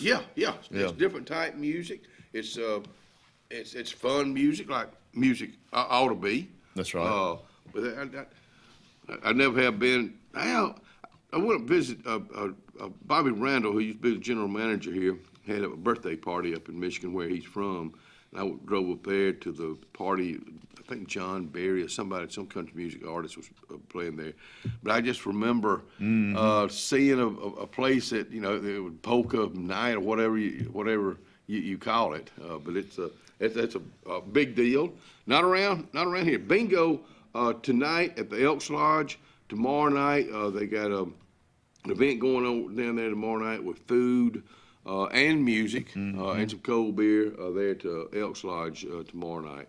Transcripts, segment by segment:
Yeah. It's different type music. It's fun music, like music ought to be. That's right. But I never have been. I went to visit Bobby Randall, who used to be the general manager here, had a birthday party up in Michigan where he's from. And I drove up there to the party. I think John Berry or some country music artist was playing there. But I just remember seeing a place that, it was polka night or whatever you call it. But it's a big deal. Not around here. Bingo tonight at the Elks Lodge. Tomorrow night they got an event going on down there tomorrow night with food and music and some cold beer there at Elks Lodge tomorrow night.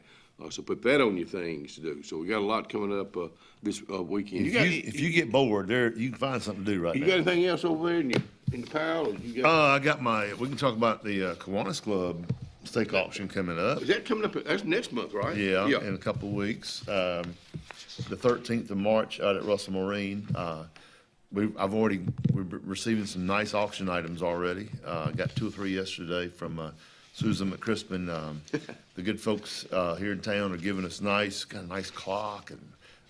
So put that on your things to do. So we got a lot coming up this weekend. If you get bored, you can find something to do right now. You got anything else over there in the pile? Or you got... I got we can talk about the Kiwanis Club steak auction coming up. Is that coming up? That's next month, right? Yeah. In a couple of weeks. The 13th of March out at Russell Marine. We're receiving some nice auction items already. Got 2 or 3 yesterday from Susan McCrispin. The good folks here in town are giving us got a nice clock, and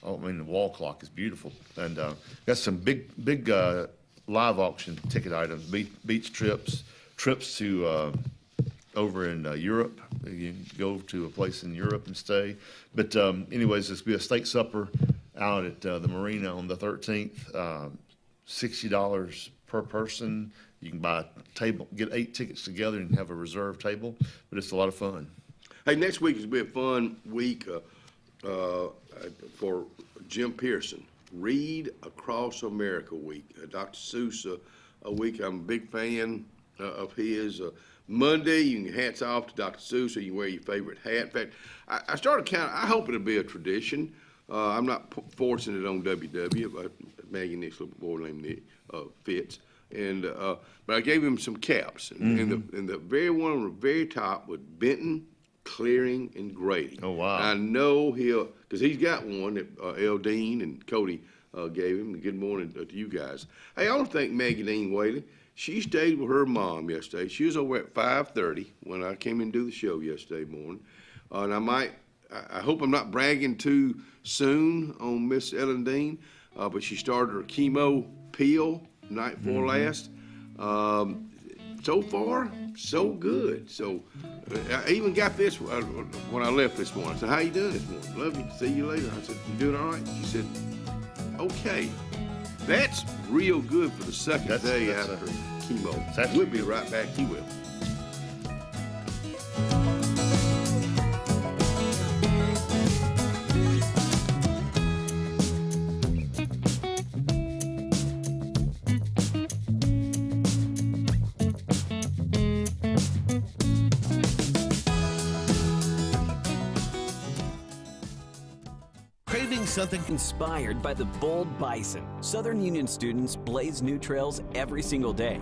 the wall clock is beautiful. And got some big live auction ticket items, beach trips to over in Europe. You can go to a place in Europe and stay. But anyways, there's going to be a steak supper out at the marina on the 13th. $60 per person. You can buy a table, get 8 tickets together and have a reserved table, but it's a lot of fun. Hey, next week is going to be a fun week for Jim Pearson. Read Across America Week. Dr. Seuss a week. I'm a big fan of his. Monday, you can hats off to Dr. Seuss, or you can wear your favorite hat. In fact, I started I hope it'll be a tradition. I'm not forcing it on WW, but Maggie Nick's little boy named Nick Fitz. And but I gave him some caps, and the very one on the very top was Benton, Clearing, and Grady. Oh wow! And I know because he's got one that Eldine and Cody gave him. Good morning to you guys. Hey, I want to thank Maggie Dean Whaley. She stayed with her mom yesterday. She was over at 5:30 when I came in to do the show yesterday morning. And I hope I'm not bragging too soon on Miss Ellen Dean, but she started her chemo pill night before last. So far, so good. So I even got this when I left this morning. I said, how you doing this morning? Love you. See you later. I said, you doing all right? She said, okay. That's real good for the second day after chemo. We'll be right back. You will. Something inspired by the bold bison. Southern Union students blaze new trails every single day.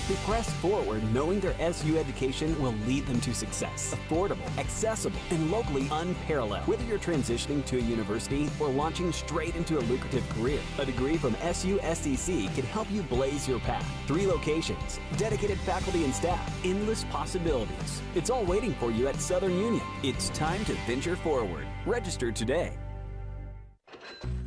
They press forward knowing their SU education will lead them to success. Affordable, accessible, and locally unparalleled. Whether you're transitioning to a university or launching straight into a lucrative career, a degree from SU SDC can help you blaze your path. 3 locations, dedicated faculty and staff, endless possibilities. It's all waiting for you at Southern Union. It's time to venture forward. Register today.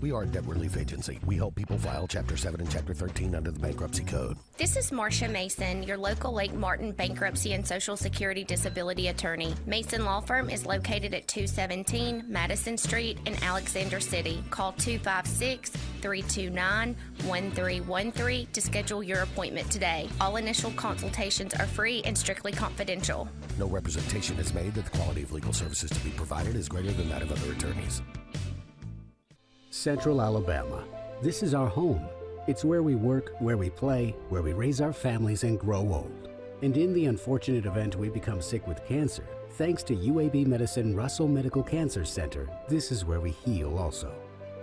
We are Debt Relief Agency. We help people file Chapter 7 and Chapter 13 under the Bankruptcy Code. This is Marcia Mason, your local Lake Martin bankruptcy and Social Security disability attorney. Mason Law Firm is located at 217 Madison Street in Alexander City. Call 256-329-1313 to schedule your appointment today. All initial consultations are free and strictly confidential. No representation is made that the quality of legal services to be provided is greater than that of other attorneys. Central Alabama. This is our home. It's where we work, where we play, where we raise our families and grow old. And in the unfortunate event we become sick with cancer, thanks to UAB Medicine Russell Medical Cancer Center, this is where we heal also.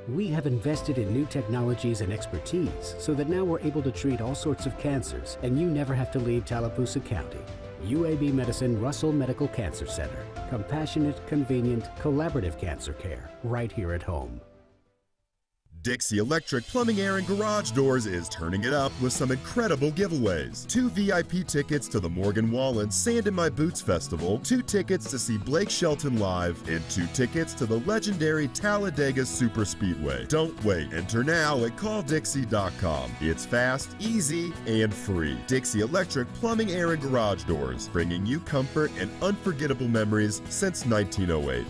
We have invested in new technologies and expertise so that now we're able to treat all sorts of cancers, and you never have to leave Tallapoosa County. UAB Medicine Russell Medical Cancer Center. Compassionate, convenient, collaborative cancer care right here at home. Dixie Electric Plumbing, Air, and Garage Doors is turning it up with some incredible giveaways. 2 VIP tickets to the Morgan Wallen Sand in My Boots Festival, 2 tickets to see Blake Shelton live, and 2 tickets to the legendary Talladega Super Speedway. Don't wait. Enter now at calldixie.com. It's fast, easy, and free. Dixie Electric Plumbing, Air, and Garage Doors, bringing you comfort and unforgettable memories since 1908.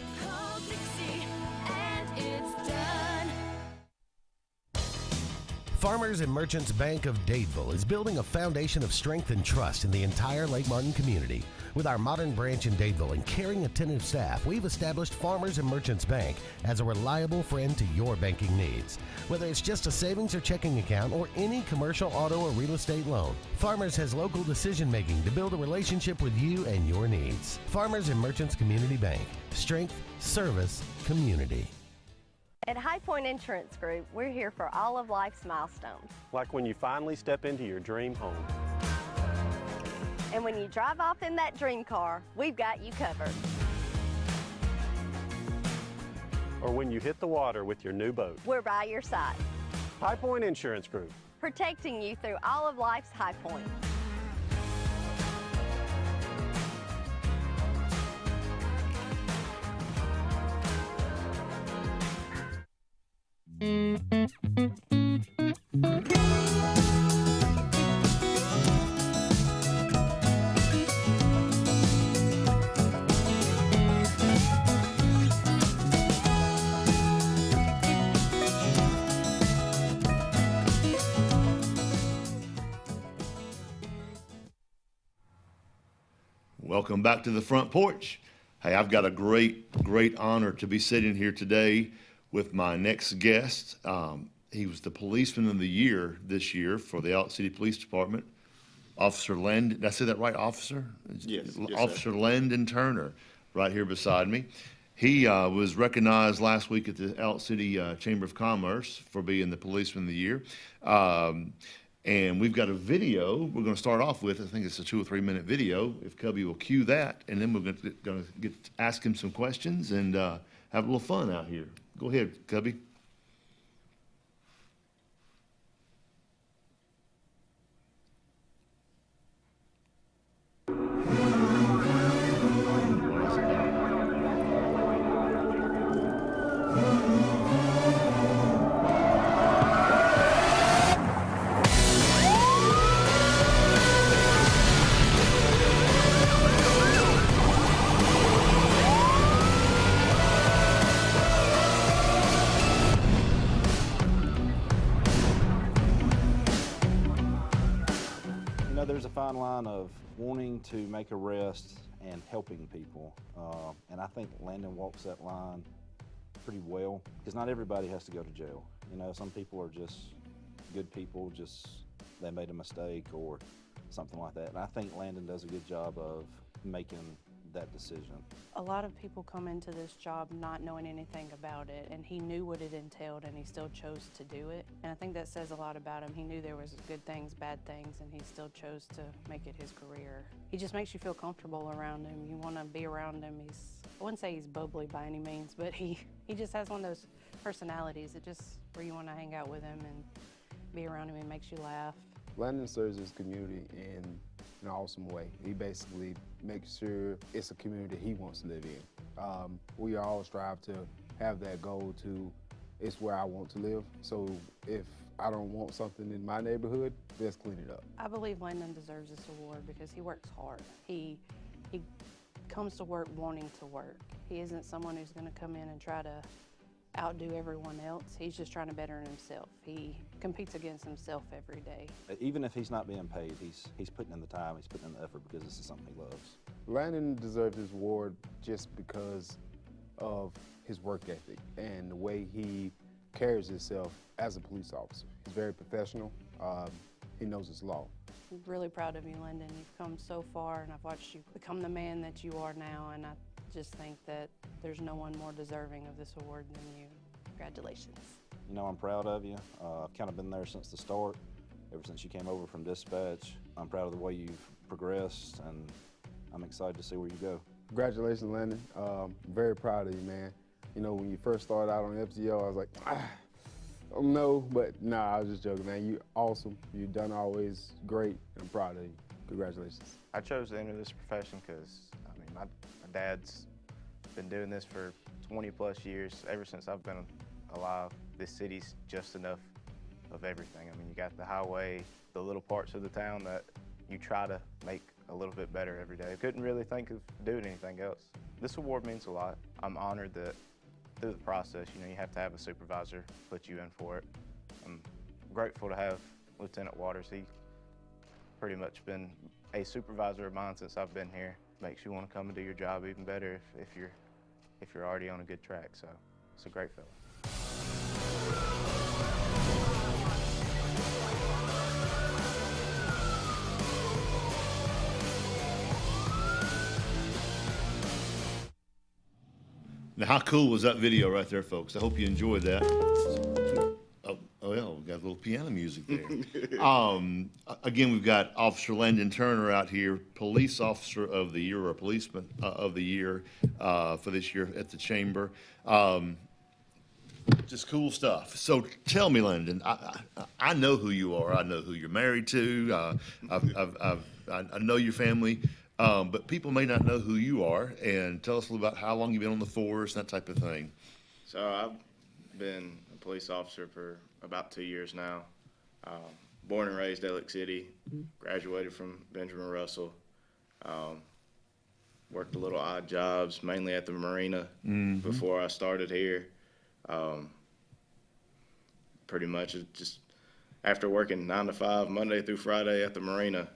Farmers and Merchants Bank of Dadeville is building a foundation of strength and trust in the entire Lake Martin community. With our modern branch in Dadeville and caring, attentive staff, we've established Farmers and Merchants Bank as a reliable friend to your banking needs. Whether it's just a savings or checking account or any commercial, auto, or real estate loan, Farmers has local decision making to build a relationship with you and your needs. Farmers and Merchants Community Bank. Strength, service, community. At High Point Insurance Group, we're here for all of life's milestones. Like when you finally step into your dream home. And when you drive off in that dream car, we've got you covered. Or when you hit the water with your new boat. We're by your side, High Point Insurance Group. protecting you through all of life's high points. Welcome back to the front porch. Hey, I've got a great honor to be sitting here today with my next guest. He was the Policeman of the Year this year for the Elk City Police Department. Officer Landon, did I say that right, officer? Yes, Officer Landon Turner, right here beside me. He was recognized last week at the Elk City Chamber of Commerce for being the Policeman of the Year. And we've got a video we're going to start off with. I think it's a 2 or 3 minute video, if Cubby will cue that. And then we're going to ask him some questions and have a little fun out here. Go ahead, Cubby. There's a fine line of wanting to make arrests and helping people, and I think Landon walks that line pretty well, because not everybody has to go to jail. You know, some people are just good people, just they made a mistake or something like that, and I think Landon does a good job of making that decision. A lot of people come into this job not knowing anything about it, and he knew what it entailed and he still chose to do it. And I think that says a lot about him. He knew there was good things, bad things, and he still chose to make it his career. He just makes you feel comfortable around him. You want to be around him. I wouldn't say he's bubbly by any means, but he just has one of those personalities that just where you want to hang out with him and be around him. He makes you laugh. Landon serves his community in an awesome way. He basically makes sure it's a community he wants to live in. We all strive to have that goal to, it's where I want to live. So if I don't want something in my neighborhood, let's clean it up. I believe Landon deserves this award because he works hard. He comes to work wanting to work. He isn't someone who's going to come in and try to outdo everyone else. He's just trying to better himself. He competes against himself every day. Even if he's not being paid, he's putting in the time, he's putting in the effort because this is something he loves. Landon deserves this award just because of his work ethic and the way he carries himself as a police officer. He's very professional. He knows his law. I'm really proud of you, Landon. You've come so far, and I've watched you become the man that you are now, and I just think that there's no one more deserving of this award than you. Congratulations. You know, I'm proud of you. I've kind of been there since the start, ever since you came over from dispatch. I'm proud of the way you've progressed, and I'm excited to see where you go. Congratulations, Landon. I'm very proud of you, man. You know, when you first started out on FGO, I was like, No, but nah, I was just joking, man. You awesome. You done always great. I'm proud of you. Congratulations. I chose to enter this profession because, I mean, my dad's been doing this for 20 plus years, ever since I've been alive. This city's just enough of everything. I mean, you got the highway, the little parts of the town that you try to make a little bit better every day. I couldn't really think of doing anything else. This award means a lot. I'm honored that through the process, you know, you have to have a supervisor put you in for it. I'm grateful to have Lieutenant Waters. He pretty much been a supervisor of mine since I've been here. Makes you want to come and do your job even better if you're already on a good track. So it's a great feeling. Now, how cool was that video right there, folks? I hope you enjoyed that. Oh yeah, we got a little piano music there. Again, we've got Officer Landon Turner out here, Police Officer of the Year, or Policeman of the Year for this year at the Chamber. Just cool stuff. So tell me, Landon, I know who you are. I know who you're married to. I know your family. But people may not know who you are, and tell us a little about how long you've been on the force, that type of thing. So I've been a police officer for about 2 years now. Born and raised Alex City, graduated from Benjamin Russell. Worked a little odd jobs, mainly at the marina before I started here. Pretty much just after working 9 to 5, Monday through Friday at the marina,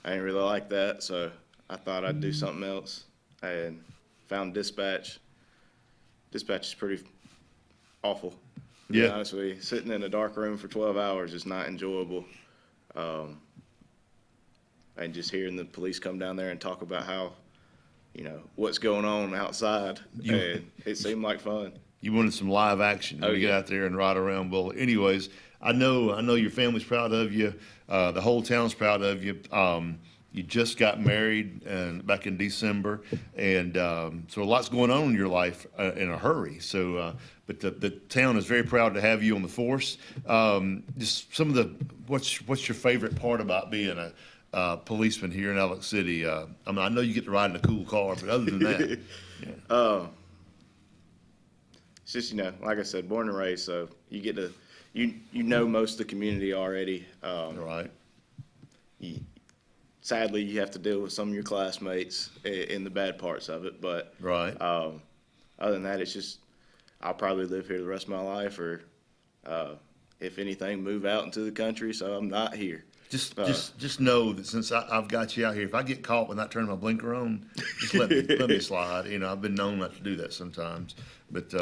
I didn't really like that, so I thought I'd do something else and found dispatch. Dispatch is pretty awful, to be honest with you. Sitting in a dark room for 12 hours is not enjoyable. And just hearing the police come down there and talk about how, you know, what's going on outside, and it seemed like fun. You wanted some live action to get out there and ride around. Well, anyways, I know your family's proud of you. The whole town's proud of you. You just got married back in December, and so a lot's going on in your life in a hurry. So, but the town is very proud to have you on the force. Just some of what's your favorite part about being a policeman here in Alex City? I mean, I know you get to ride in a cool car, but other than that, it's just, you know, like I said, born and raised, so you get to. You know most of the community already. Right. Sadly, you have to deal with some of your classmates in the bad parts of it. But right. Other than that, it's just I'll probably live here the rest of my life, or if anything, move out into the country. So I'm not here. Just know that since I've got you out here, if I get caught with not turning my blinker on, just let me slide. You know, I've been known not to do that sometimes. But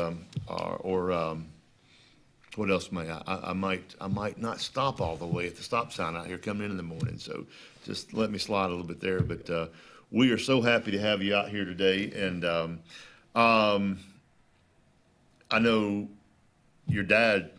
what else may I might not stop all the way at the stop sign out here coming in the morning. So just let me slide a little bit there. But we are so happy to have you out here today. And I know your dad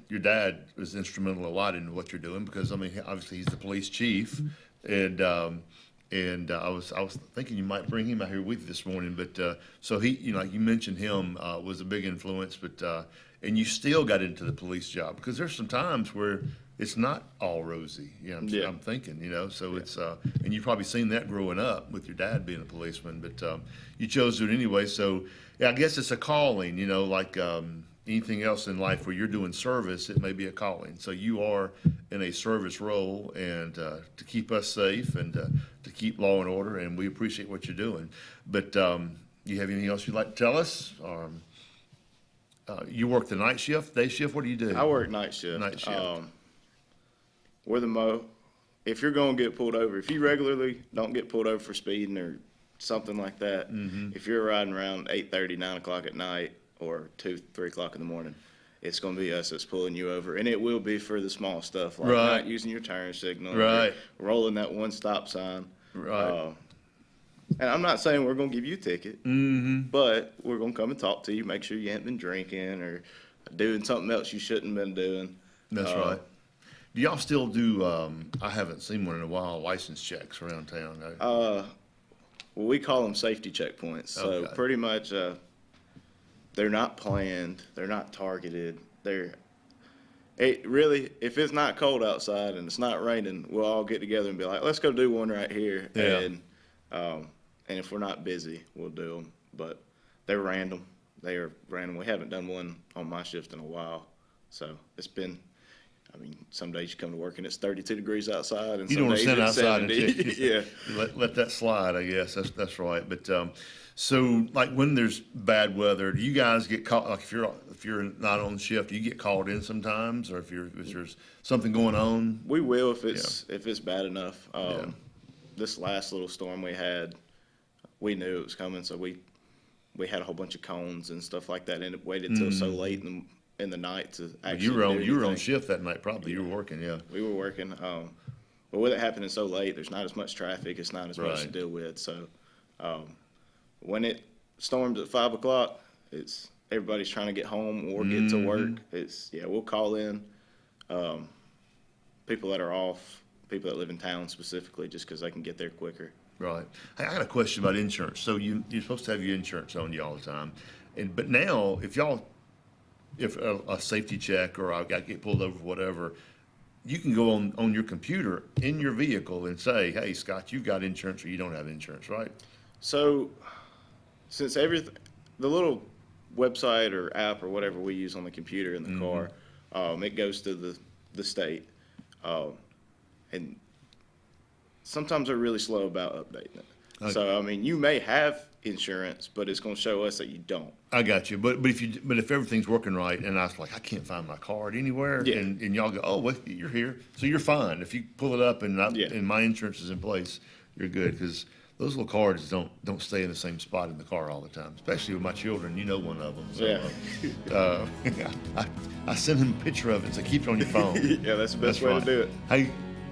was instrumental a lot in what you're doing, because I mean, obviously he's the police chief, and I was thinking you might bring him out here with you this morning. But so he, you know, like you mentioned, him was a big influence. But and you still got into the police job, because there's some times where it's not all rosy. You know, I'm thinking, you know, so it's and you've probably seen that growing up with your dad being a policeman. But you chose to do it anyway. So yeah, I guess it's a calling. You know, like anything else in life where you're doing service, it may be a calling. So you are in a service role, and to keep us safe and to keep law and order, and we appreciate what you're doing. But you have anything else you'd like to tell us? You work the night shift, day shift? What do you do? I work night shift. Night shift. If you're going to get pulled over, if you regularly don't get pulled over for speeding or something like that, if you're riding around 8:30, 9 o'clock at night, or 2, 3 o'clock in the morning, it's going to be us that's pulling you over. And it will be for the small stuff, like not using your turn signal, rolling that one stop sign. Right. And I'm not saying we're going to give you a ticket, but we're going to come and talk to you, make sure you haven't been drinking or doing something else you shouldn't have been doing. That's right. Do y'all still do, I haven't seen one in a while, license checks around town? Well, we call them safety checkpoints. So pretty much they're not planned, they're not targeted. it really, if it's not cold outside and it's not raining, we'll all get together and be like, let's go do one right here. Yeah. And if we're not busy, we'll do them. But they're random. They are random. We haven't done one on my shift in a while. So it's been, I mean, some days you come to work and it's 32 degrees outside, and You some don't days stand it's outside 70. and Yeah. let that slide, I guess. That's right. But so like when there's bad weather, do you guys get called? Like if you're not on shift, do you get called in sometimes, or if there's something going on? We will if it's bad enough. This last little storm we had, we knew it was coming, so we had a whole bunch of cones and stuff like that, and it waited till so late in the night to actually You were on anything. shift that night, probably. You were working, yeah. We were working, but with it happening so late, there's not as much traffic. It's not as much to Right. deal with. So when it storms at 5 o'clock, it's everybody's trying to get home or get to work. We'll call in people that are off, people that live in town specifically, just because they can get there quicker. Right. Hey, I got a question about insurance. So you're supposed to have your insurance on you all the time, but now if a safety check or I get pulled over, whatever, you can go on your computer in your vehicle and say, hey, Scott, you've got insurance or you don't have insurance, right? So since the little website or app or whatever we use on the computer in the car, it goes to the state, and sometimes they're really slow about updating it. Okay. So I mean, you may have insurance, but it's going to show us that you don't. I got you, but if everything's working right, and I was like, I can't find my card anywhere, and y'all go, oh, well, you're here, so you're fine. If you pull it up and my insurance is in place, you're good, because those little cards don't stay in the same spot in the car all the time, especially with my children. You know one of them. So, I send him a picture of it, so keep it on your phone. Yeah, that's the best way to do it. Hey,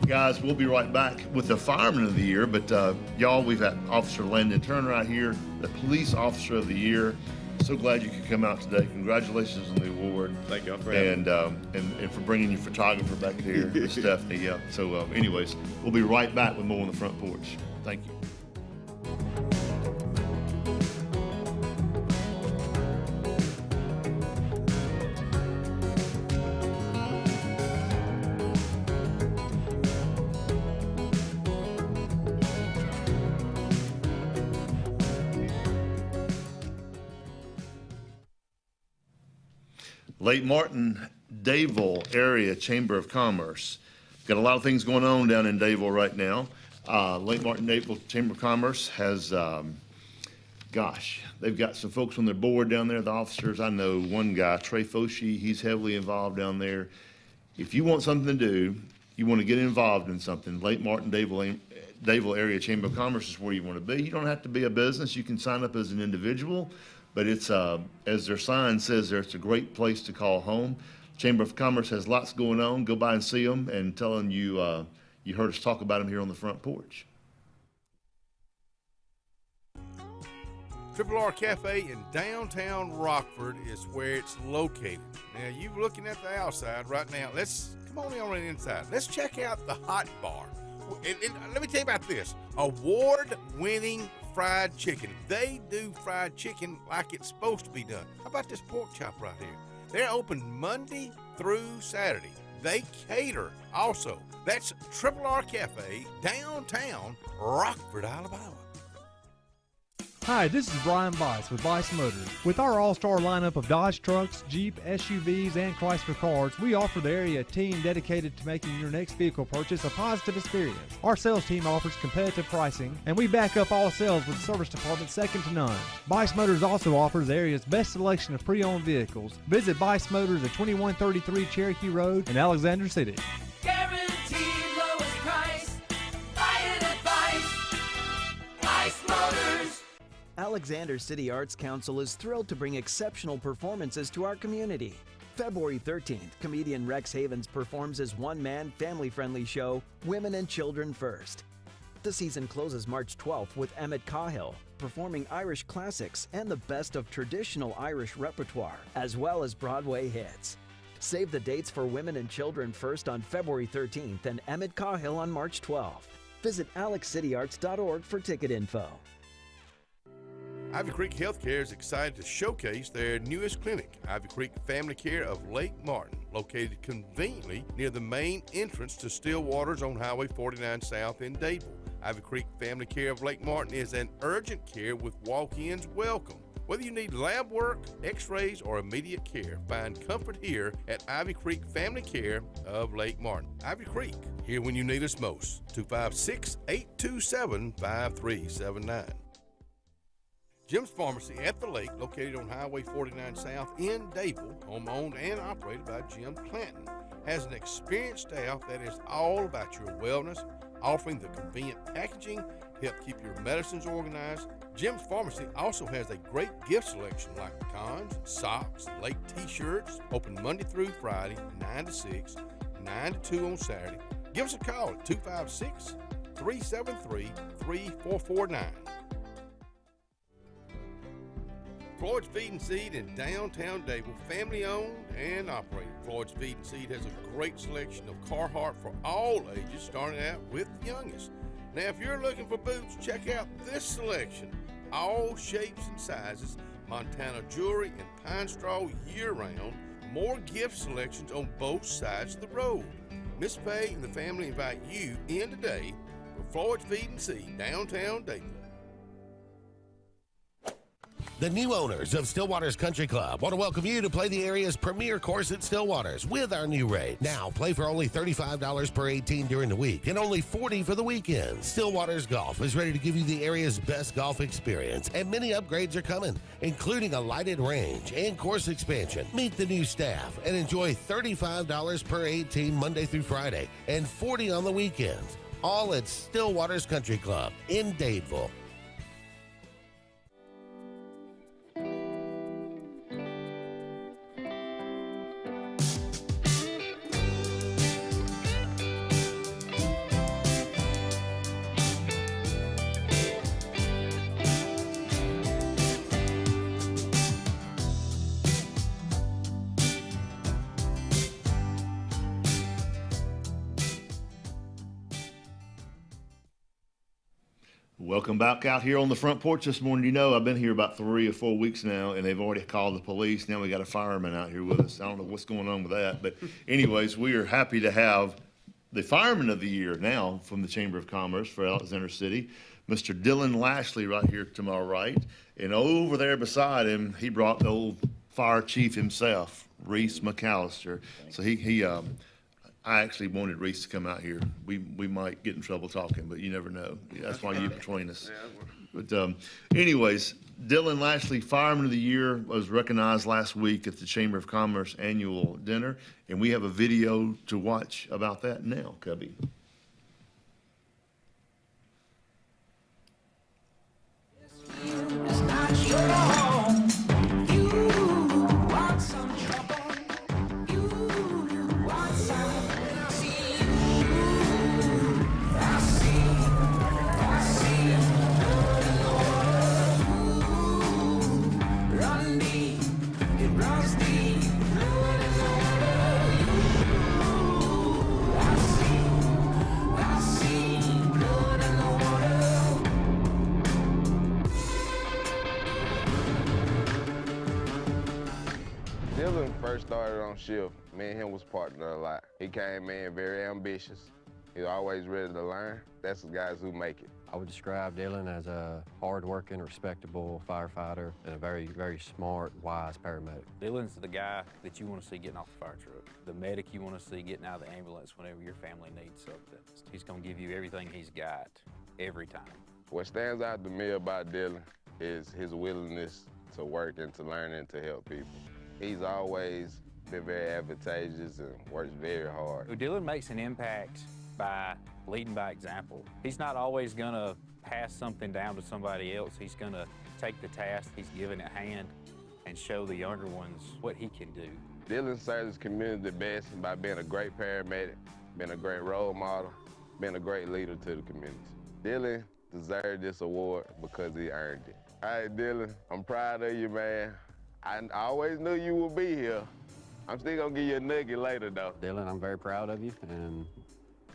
guys, we'll be right back with the Fireman of the Year, but y'all, we've got Officer Landon Turner right here, the Police Officer of the Year. So glad you could come out today. Congratulations on the award. Thank y'all for having me. And for bringing your photographer back here, Stephanie. Yeah. So, anyways, we'll be right back with more on the front porch. Thank you. Lake Martin, Dadeville Area Chamber of Commerce. Got a lot of things going on down in Dadeville right now. Lake Martin, Dadeville Chamber of Commerce has, they've got some folks on their board down there, the officers. I know one guy, Trey Foshi, he's heavily involved down there. If you want something to do, you want to get involved in something, Lake Martin, Dadeville Area Chamber of Commerce is where you want to be. You don't have to be a business. You can sign up as an individual. But it's, as their sign says there, it's a great place to call home. Chamber of Commerce has lots going on. Go by and see them and tell them you heard us talk about them here on the front porch. Triple R Cafe in downtown Rockford is where it's located. Now, you're looking at the outside right now. Let's come on the inside. Let's check out the hot bar. And let me tell you about this. Award-winning fried chicken. They do fried chicken like it's supposed to be done. How about this pork chop right here? They're open Monday through Saturday. They cater also. That's Triple R Cafe, downtown Rockford, Alabama. Hi, this is Brian Bice with Bice Motors. With our all-star lineup of Dodge trucks, Jeep, SUVs, and Chrysler cars, we offer the area team dedicated to making your next vehicle purchase a positive experience. Our sales team offers competitive pricing, and we back up all sales with service department second to none. Bice Motors also offers the area's best selection of pre-owned vehicles. Visit Bice Motors at 2133 Cherokee Road in Alexander City. Guaranteed lowest price. Buy it at Bice. Bice Motors. Alexander City Arts Council is thrilled to bring exceptional performances to our community. February 13th, comedian Rex Havens performs his one-man, family-friendly show, Women and Children First. The season closes March 12th with Emmett Cahill, performing Irish classics and the best of traditional Irish repertoire, as well as Broadway hits. Save the dates for Women and Children First on February 13th and Emmett Cahill on March 12th. Visit alexcityarts.org for ticket info. Ivy Creek Healthcare is excited to showcase their newest clinic, Ivy Creek Family Care of Lake Martin, located conveniently near the main entrance to Stillwater's on Highway 49 South in Dadeville. Ivy Creek Family Care of Lake Martin is an urgent care with walk-ins welcome. Whether you need lab work, x-rays, or immediate care, find comfort here at Ivy Creek Family Care of Lake Martin. Ivy Creek, here when you need us most. 256-827-5379. Jim's Pharmacy at the Lake, located on Highway 49 South in Dadeville, home-owned and operated by Jim Clanton, has an experienced staff that is all about your wellness, offering the convenient packaging to help keep your medicines organized. Jim's Pharmacy also has a great gift selection like pecans, socks, lake t-shirts, open Monday through Friday, 9 to 6, 9 to 2 on Saturday. Give us a call at 256-373-3449. Floyd's Feed and Seed in downtown Dadeville, family owned and operated. Floyd's Feed and Seed has a great selection of Carhartt for all ages, starting out with the youngest. Now, if you're looking for boots, check out this selection. All shapes and sizes, Montana jewelry and pine straw year-round. More gift selections on both sides of the road. Miss Faye and the family invite you in today for Floyd's Feed and Seed, downtown Dadeville. The new owners of Stillwater's Country Club want to welcome you to play the area's premier course at Stillwater's with our new rates. Now, play for only $35 per 18 during the week and only $40 for the weekend. Stillwater's Golf is ready to give you the area's best golf experience, and many upgrades are coming, including a lighted range and course expansion. Meet the new staff and enjoy $35 per 18 Monday through Friday and $40 on the weekends. All at Stillwater's Country Club in Dadeville. Welcome back out here on the front porch this morning. You know, I've been here about 3 or 4 weeks now, and they've already called the police. Now we got a fireman out here with us. I don't know what's going on with that. But anyways, we are happy to have the Fireman of the Year now from the Chamber of Commerce for Alexander City, Mr. Dylan Lashley right here to my right. And over there beside him, he brought the old fire chief himself, Reese McAllister. So I actually wanted Reese to come out here. We might get in trouble talking, but you never know. That's why you're between us. But anyways, Dylan Lashley, Fireman of the Year, was recognized last week at the Chamber of Commerce annual dinner, and we have a video to watch about that now, Cubby. First started on shift, me and him was partnered a lot. He came in very ambitious. He's always ready to learn. That's the guys who make it. I would describe Dylan as a hard-working, respectable firefighter and a very, very smart, wise paramedic. Dylan's the guy that you want to see getting off the fire truck, the medic you want to see getting out of the ambulance whenever your family needs something. He's going to give you everything he's got, every time. What stands out to me about Dylan is his willingness to work and to learn and to help people. He's always been very advantageous and works very hard. Dylan makes an impact by leading by example. He's not always going to pass something down to somebody else. He's going to take the task he's given at hand and show the younger ones what he can do. Dylan serves his community best by being a great paramedic, being a great role model, being a great leader to the community. Dylan deserved this award because he earned it. All right, Dylan, I'm proud of you, man. I always knew you would be here. I'm still gonna give you a nugget later, though. Dylan, I'm very proud of you, and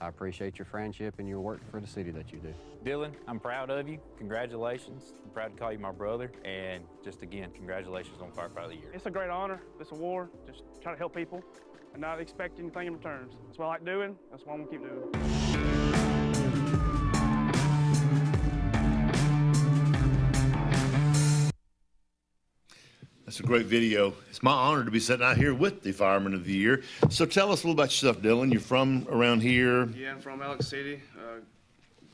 I appreciate your friendship and your work for the city that you do. Dylan, I'm proud of you. Congratulations. I'm proud to call you my brother. And just again, congratulations on Firefighter of the Year. It's a great honor, this award, just try to help people and not expect anything in return. That's what I like doing, that's what I'm gonna keep doing. That's a great video. It's my honor to be sitting out here with the Fireman of the Year. So tell us a little about yourself, Dylan. You're from around here? Yeah, I'm from Alex City.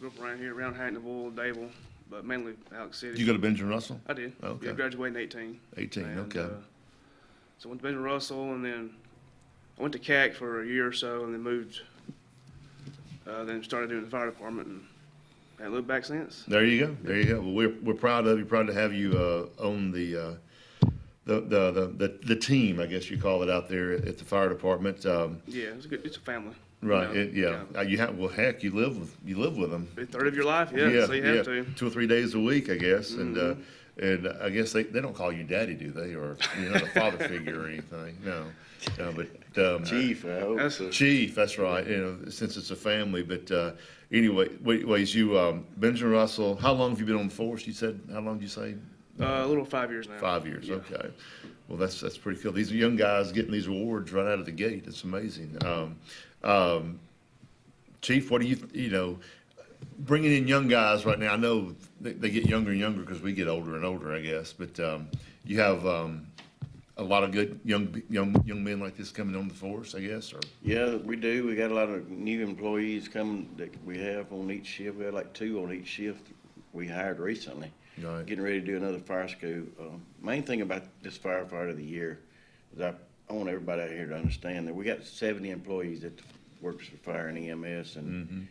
Grew up around here, around Hackneyville, Dable, but mainly Alex City. Did you go to Benjamin Russell? I did. Okay. Yeah, graduated in 18. 18, And, okay. So I went to Benjamin Russell, and then I went to CAC for a year or so, and then moved. Then started doing the fire department, and haven't looked back since. There you go. There you go. Well, we're proud of you. Proud to have you on the team, I guess you call it, out there at the fire department. Yeah, it's good. It's a family. Right. You know, You have, well, heck, you live with them. A third of your life, yeah. So you have to. 2 or 3 days a week, I guess. Mhm. And I guess they don't call you daddy, do they? Or you're not a father figure or anything? No. But Chief, I hope so. Chief, that's right. You know, since it's a family. But anyway, you Benjamin Russell. How long have you been on the force? You said, how long did you say? A little 5 years now. 5 years, Yeah. okay. Well, that's pretty cool. These are young guys getting these awards right out of the gate. It's amazing. Chief, what do you know, bringing in young guys right now? I know they get younger and younger because we get older and older, I guess. But you have a lot of good young men like this coming on the force, I guess. Or Yeah, we do. We got a lot of new employees coming that we have on each shift. We have like 2 on each shift we hired recently. Right. Getting ready to do another fire school. Main thing about this Firefighter of the Year is I want everybody out here to understand that we got 70 employees that works for fire and EMS, and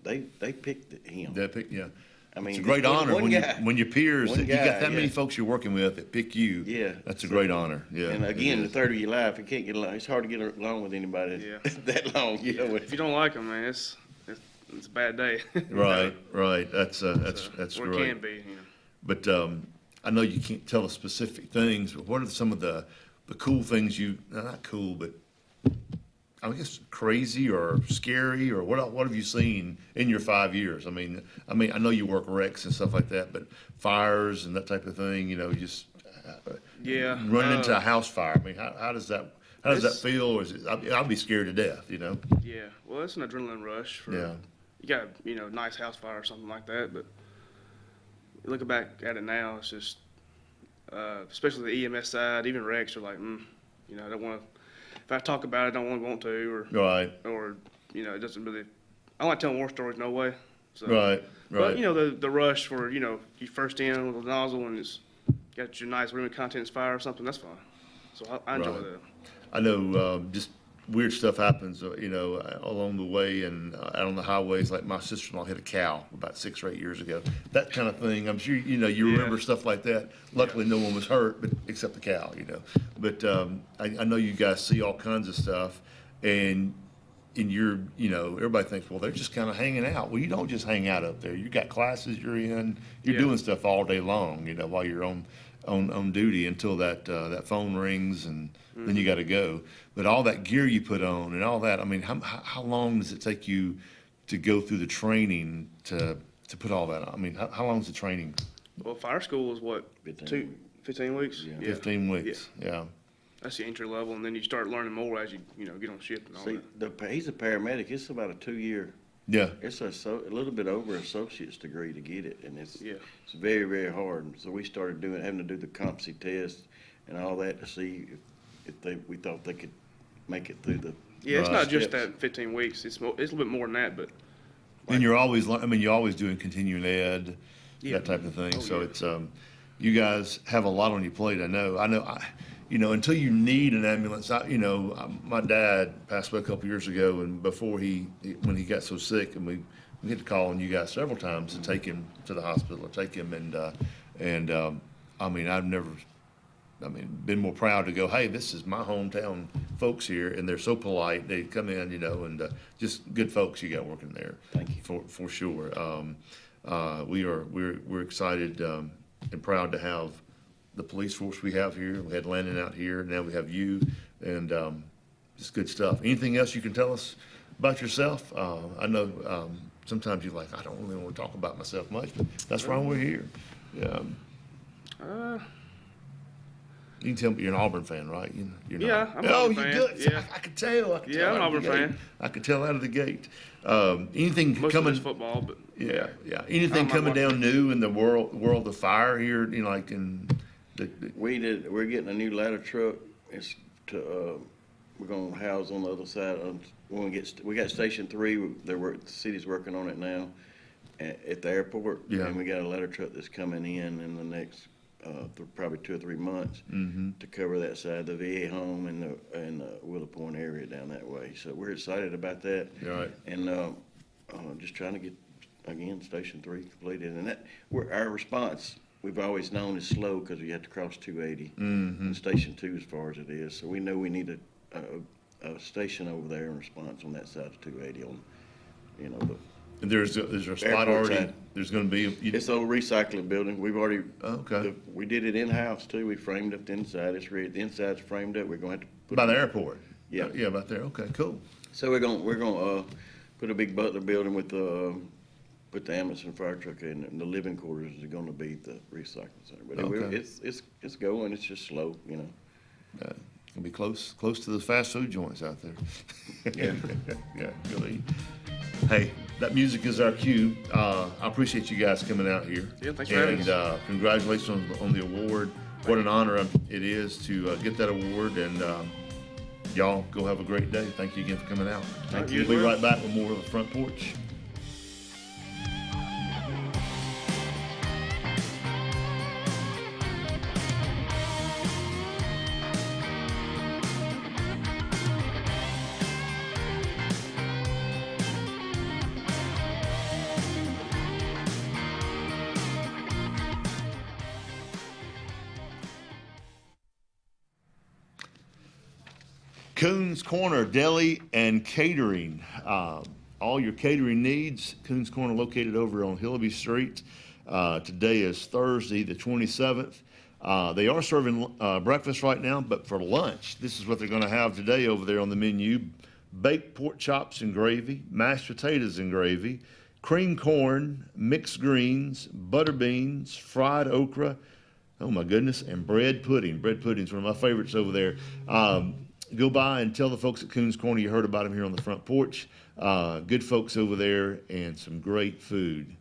they picked him. They pick, yeah. I mean, it's a great honor when your peers, one you got guy, that many yeah. folks you're working with that pick you. Yeah. That's a great honor. Yeah. And again, it the is. third of your life, you can't get along. It's hard to get along with anybody that long. You know, If you don't like them, man, it's a bad day. Right. That's or great. it can be. You know. But I know you can't tell us specific things, but what are some of the cool things not cool, but I guess crazy or scary, or what have you seen in your 5 years? I mean, I know you work wrecks and stuff like that, but fires and that type of thing, you know, just running into a house fire. I mean, how does that feel? Or is it, I'll be scared to death, you know? Yeah, well, it's an adrenaline rush. Yeah. You got a nice house fire or something like that, but looking back at it now, it's just, especially the EMS side, even wrecks are like, I don't want to. If I talk about it, I don't want to, or right, or it doesn't really. I don't like telling war stories, no way. So, right. But the rush for you first in with a nozzle and it's got your nice room of contents fire or something. That's fine. So I enjoy that. I know just weird stuff happens, along the way and out on the highways. Like my sister-in-law hit a cow about 6 or 8 years ago. That kind of thing. I'm sure you remember stuff like that. Luckily, no one was hurt, but except the cow. But I know you guys see all kinds of stuff, and you're everybody thinks, well, they're just kind of hanging out. Well, you don't just hang out up there. You got classes you're in. You're doing stuff all day long. While you're on duty until that phone rings and then you got to go. But all that gear you put on and all that, I mean, how long does it take you to go through the training to put all that on? I mean, how long is the training? Well, fire school is what, 15 weeks? Yeah. 15 weeks, yeah. That's the entry level, and then you start learning more as you get on shift and all that. He's a paramedic. It's about a 2-year. Yeah. It's a little bit over associate's degree to get it, and it's very, very hard. So we started having to do the competency test and all that to see if we thought they could make it through the. Yeah, it's not just that 15 weeks. It's a little bit more than that, but. And you're always doing continuing ed, that type of thing. So it's you guys have a lot on your plate. I know. Until you need an ambulance. My dad passed away a couple years ago, and before when he got so sick, and we had to call on you guys several times to take him to the hospital or take him, I've never been more proud to go, hey, this is my hometown folks here, and they're so polite. They come in, and just good folks you got working there. Thank you. For sure. We're excited and proud to have the police force we have here. We had Landon out here. Now we have you, and just good stuff. Anything else you can tell us about yourself? I know sometimes you're like, I don't really want to talk about myself much, but that's why we're here. You can tell me you're an Auburn fan, right? You're Yeah, not. I'm an Auburn fan. Good. Yeah. I could tell. I'm an Auburn fan. I could tell out of the gate. Anything Most coming? of it's football, but Yeah. Anything coming down new in the world of fire here? Like in We're getting a new ladder truck. It's to we're gonna house on the other side. We got Station 3. The city's working on it now at the airport. Yeah. And we got a ladder truck that's coming in the next probably 2 or 3 months to cover that side, the VA home and the Willow Point area down that way. So we're excited about that. Right. And just trying to get again Station 3 completed. And our response, we've always known, is slow because we have to cross 280 and Station 2 as far as it is. So we know we need a station over there in response on that side of 280 on, There's a spot already. side. There's going to be. It's an old recycling building. We've already. Okay. We did it in-house too. We framed up the inside. It's ready. The inside's framed up. We're going to have to put By it- the airport. Yeah. Yeah, about there. Okay, cool. So we're gonna put a big Butler building with put the ambulance and fire truck in, and the living quarters is going to be the recycling center. But Okay. it's going. It's just slow, It's gonna be close to the fast food joints out there. Yeah. Yeah, really. Hey, that music is our cue. I appreciate you guys coming out here. Yeah, thanks for having And us. congratulations on the award. What an honor it is to get that award, and y'all go have a great day. Thank you again for coming out. Thank you We'll as be well. right back with more of the Front Porch. Coons Corner Deli and Catering. All your catering needs. Coons Corner located over on Hillaby Street. Today is Thursday, the 27th. They are serving breakfast right now, but for lunch, this is what they're going to have today over there on the menu. Baked pork chops and gravy, mashed potatoes and gravy, cream corn, mixed greens, butter beans, fried okra, oh my goodness, and bread pudding. Bread pudding is one of my favorites over there. Go by and tell the folks at Coons Corner you heard about them here on the Front Porch. Good folks over there and some great food.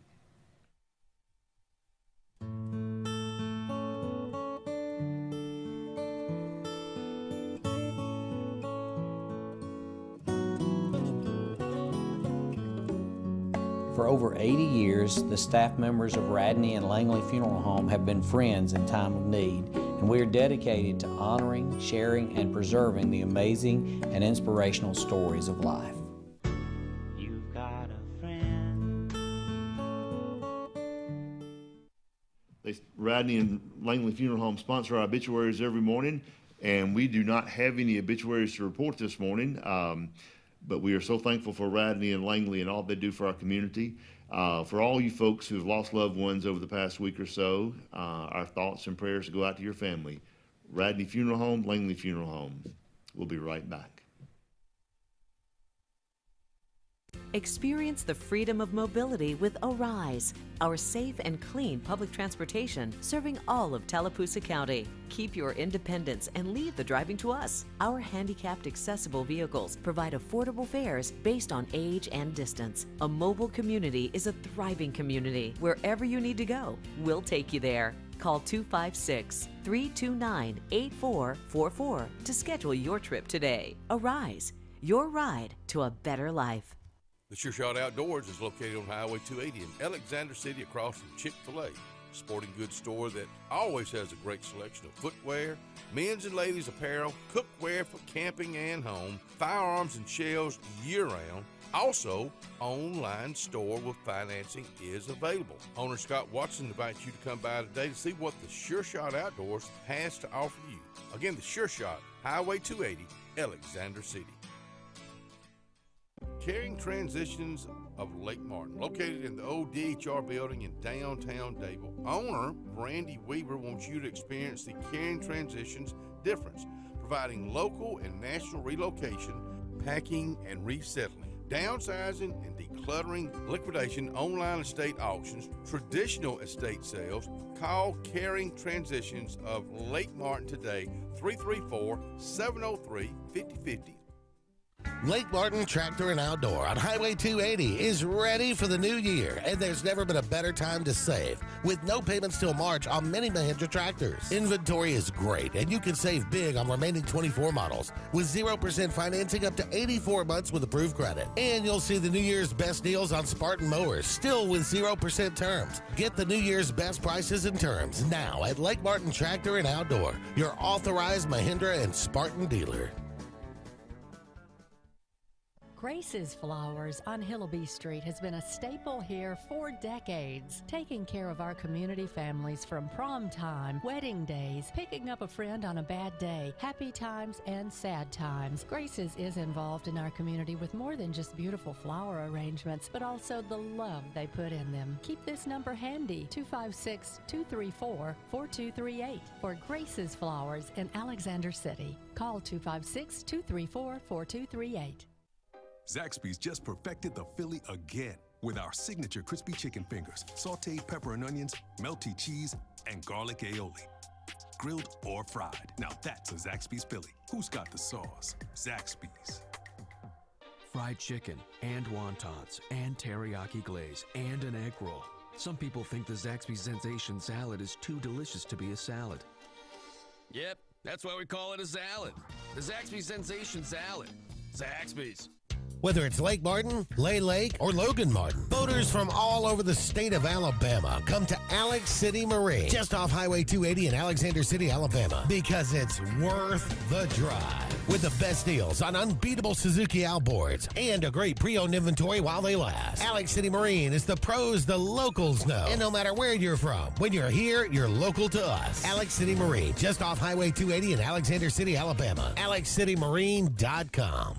For over 80 years, the staff members of Radney and Langley Funeral Home have been friends in time of need, and we are dedicated to honoring, sharing, and preserving the amazing and inspirational stories of life. You've got a friend. Radney and Langley Funeral Home sponsor our obituaries every morning, and we do not have any obituaries to report this morning. But we are so thankful for Radney and Langley and all they do for our community. For all you folks who have lost loved ones over the past week or so, our thoughts and prayers go out to your family. Radney Funeral Home, Langley Funeral Home. We'll be right back. Experience the freedom of mobility with Arise, our safe and clean public transportation serving all of Tallapoosa County. Keep your independence and leave the driving to us. Our handicapped accessible vehicles provide affordable fares based on age and distance. A mobile community is a thriving community. Wherever you need to go, we'll take you there. Call 256-329-8444 to schedule your trip today. Arise, your ride to a better life. The Sure Shot Outdoors is located on Highway 280 in Alexander City across from Chick-fil-A. Sporting goods store that always has a great selection of footwear, men's and ladies apparel, cookware for camping and home, firearms and shells year-round. Also, online store with financing is available. Owner Scott Watson invites you to come by today to see what the Sure Shot Outdoors has to offer you. Again, the Sure Shot, Highway 280, Alexander City. Caring Transitions of Lake Martin, located in the old DHR building in downtown Dable. Owner Randy Weaver wants you to experience the Caring Transitions difference, providing local and national relocation, packing, and resettling. downsizing and decluttering, liquidation, online estate auctions, traditional estate sales, call Caring Transitions of Lake Martin today, 334-703-5050. Lake Martin Tractor and Outdoor on Highway 280 is ready for the new year, and there's never been a better time to save. With no payments till March on many Mahindra tractors. Inventory is great, and you can save big on remaining 24 models with 0% financing up to 84 months with approved credit. And you'll see the New Year's best deals on Spartan mowers, still with 0% terms. Get the New Year's best prices and terms now at Lake Martin Tractor and Outdoor, your authorized Mahindra and Spartan dealer. Grace's Flowers on Hillaby Street has been a staple here for decades, taking care of our community families from prom time, wedding days, picking up a friend on a bad day, happy times, and sad times. Grace's is involved in our community with more than just beautiful flower arrangements, but also the love they put in them. Keep this number handy, 256-234-4238 for Grace's Flowers in Alexander City. Call 256-234-4238. Zaxby's just perfected the Philly again with our signature crispy chicken fingers, sauteed pepper and onions, melty cheese, and garlic aioli. Grilled or fried. Now that's a Zaxby's Philly. Who's got the sauce? Zaxby's. Fried chicken and wontons and teriyaki glaze and an egg roll. Some people think the Zaxby's Sensation Salad is too delicious to be a salad. Yep, that's why we call it a salad. The Zaxby's Sensation Salad. Zaxby's. Whether it's Lake Martin, Lay Lake, or Logan Martin, boaters from all over the state of Alabama come to Alex City Marine, just off Highway 280 in Alexander City, Alabama, because it's worth the drive. With the best deals on unbeatable Suzuki outboards and a great pre-owned inventory while they last. Alex City Marine is the pros the locals know. And no matter where you're from, when you're here, you're local to us. Alex City Marine, just off Highway 280 in Alexander City, Alabama. AlexCityMarine.com.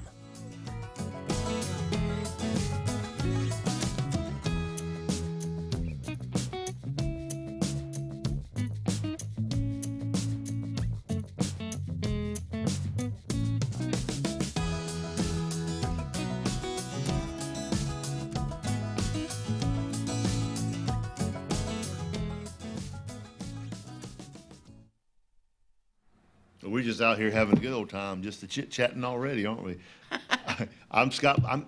We're just out here having a good old time, just chit-chatting already, aren't we? I'm Scott. I'm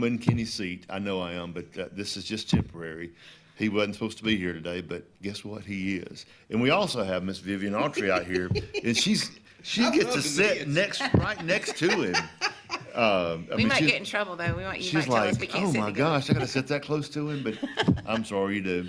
in Kenny's seat. I know I am, but this is just temporary. He wasn't supposed to be here today, but guess what? He is. And we also have Miss Vivian Autry out here, and she gets to sit right next to him. We might get in trouble though. We might tell us we can't sit oh my gosh, I got to sit that close to him, but I'm sorry you do.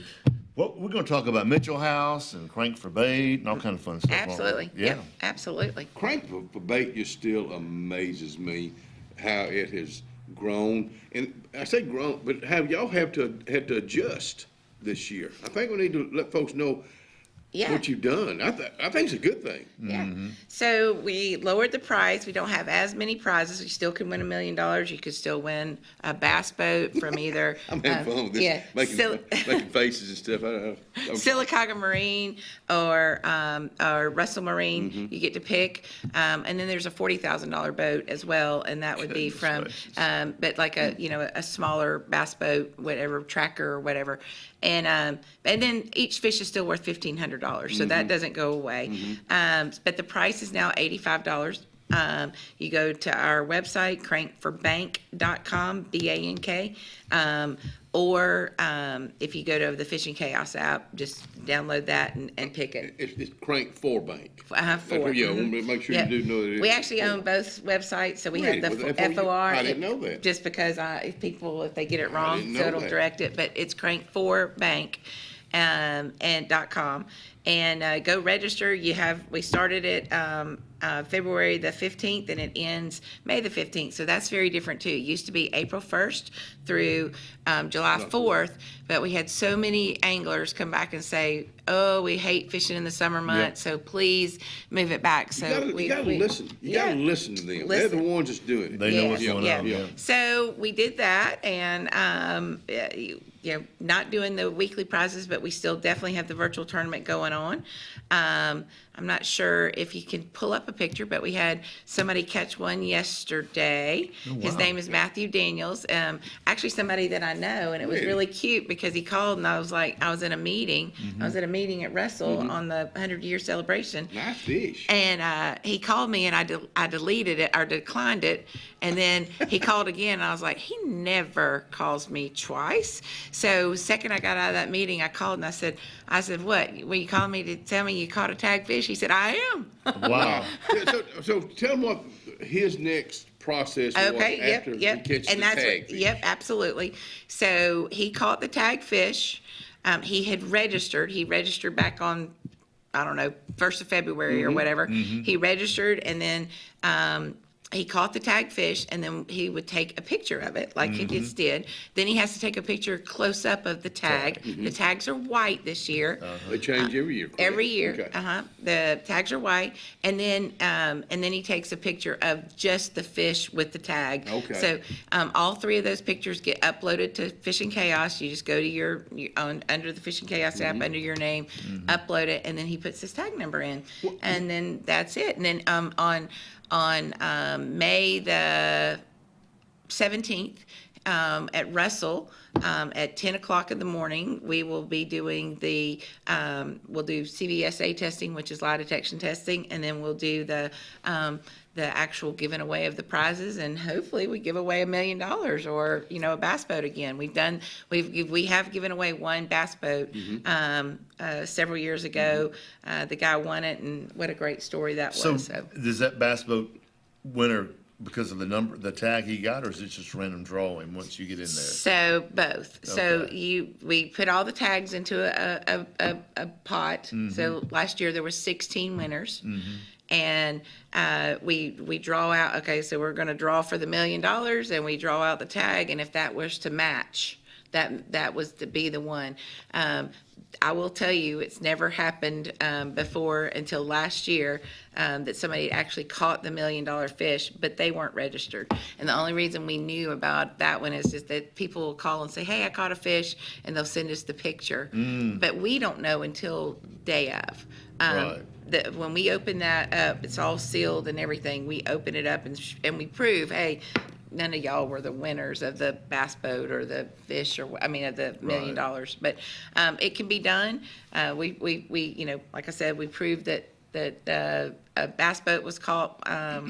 Well, we're going to talk about Mitchell House and Crank for Bait and all kind of fun stuff. Absolutely. Yeah. Yep, absolutely. Crank for Bait just still amazes me how it has grown. And I say grown, but have y'all had to adjust this year? I think we need to let folks know what you've done. I think it's a good thing. Yeah. Mm-hmm. So we lowered the price. We don't have as many prizes. We still can win $1 million. You could still win a bass boat from either. I'm having fun with this. Yeah. Making faces and stuff. Sylacauga Marine or Russell Marine. Mm-hmm. You get to pick. And then there's a $40,000 boat as well, and that would be from, but like a smaller bass boat, whatever, tracker or whatever. And then each fish is still worth $1,500, so that doesn't go away. But the price is now $85. You go to our website, crankforbank.com, BANK, or if you go to the Fishing Chaos app, just download that and pick it. It's Crank for Bank. For. Yeah, make sure you do know that it is. We actually own both websites, so we have the FOR. I didn't know that. Just because if they get it wrong, so it'll direct it. But it's crankforbank and .com. And go register. We started it February the 15th, and it ends May the 15th. So that's very different too. It used to be April 1st through July 4th, but we had so many anglers come back and say, "Oh, we hate fishing in the summer months, so please move it back." So you gotta listen. You gotta listen to them. They're the ones that's doing it. They know what's going on. So we did that, and not doing the weekly prizes, but we still definitely have the virtual tournament going on. I'm not sure if you can pull up a picture, but we had somebody catch one yesterday. Oh, His wow. name is Matthew Daniels. Actually somebody that I know, and it was really cute because he called and I was in a meeting. I was at a meeting at Russell on the 100-year celebration. Nice fish. And he called me and I deleted it or declined it. And then he called again and I was like, he never calls me twice. So second I got out of that meeting, I called and I said, what? Were you calling me to tell me you caught a tag fish? He said, I am. Wow. So tell him what his next process was Okay, after yep. he catches And the that's tag what, fish. yep, absolutely. So he caught the tag fish. He had registered. He registered back on, I don't know, 1st of February or whatever. He registered and then he caught the tag fish and then he would take a picture of it like he just did. Then he has to take a picture close up of the tag. The tags are white this year. They change every year. correct? Every year, Okay. The tags are white, and then he takes a picture of just the fish with the tag. Okay. So all three of those pictures get uploaded to Fishing Chaos. You just go to your under the Fishing Chaos app under your name, upload it, and then he puts his tag number in, and then that's it. And then on May the 17th at Russell at 10 o'clock in the morning, we will be doing we'll do CVSA testing, which is lie detection testing, and then we'll do the actual giving away of the prizes, and hopefully we give away $1 million or a bass boat again. We have given away one bass boat several years ago. The guy won it, and what a great story that was. So does that bass boat winner because of the tag he got, or is it just random drawing once you get in there? So both. So Okay. we put all the tags into a pot. So last year there were 16 winners. And we draw out, okay, so we're going to draw for the $1 million, and we draw out the tag, and if that was to match, that was to be the one. I will tell you, it's never happened before until last year that somebody actually caught the $1 million fish, but they weren't registered. And the only reason we knew about that one is just that people will call and say, hey, I caught a fish, and they'll send us the picture. But we don't know until day of. Right. When we open that up, it's all sealed and everything. We open it up and we prove, hey, none of y'all were the winners of the bass boat or the fish of the $1 million. But it can be done. We like I said, we proved that a bass boat was caught. I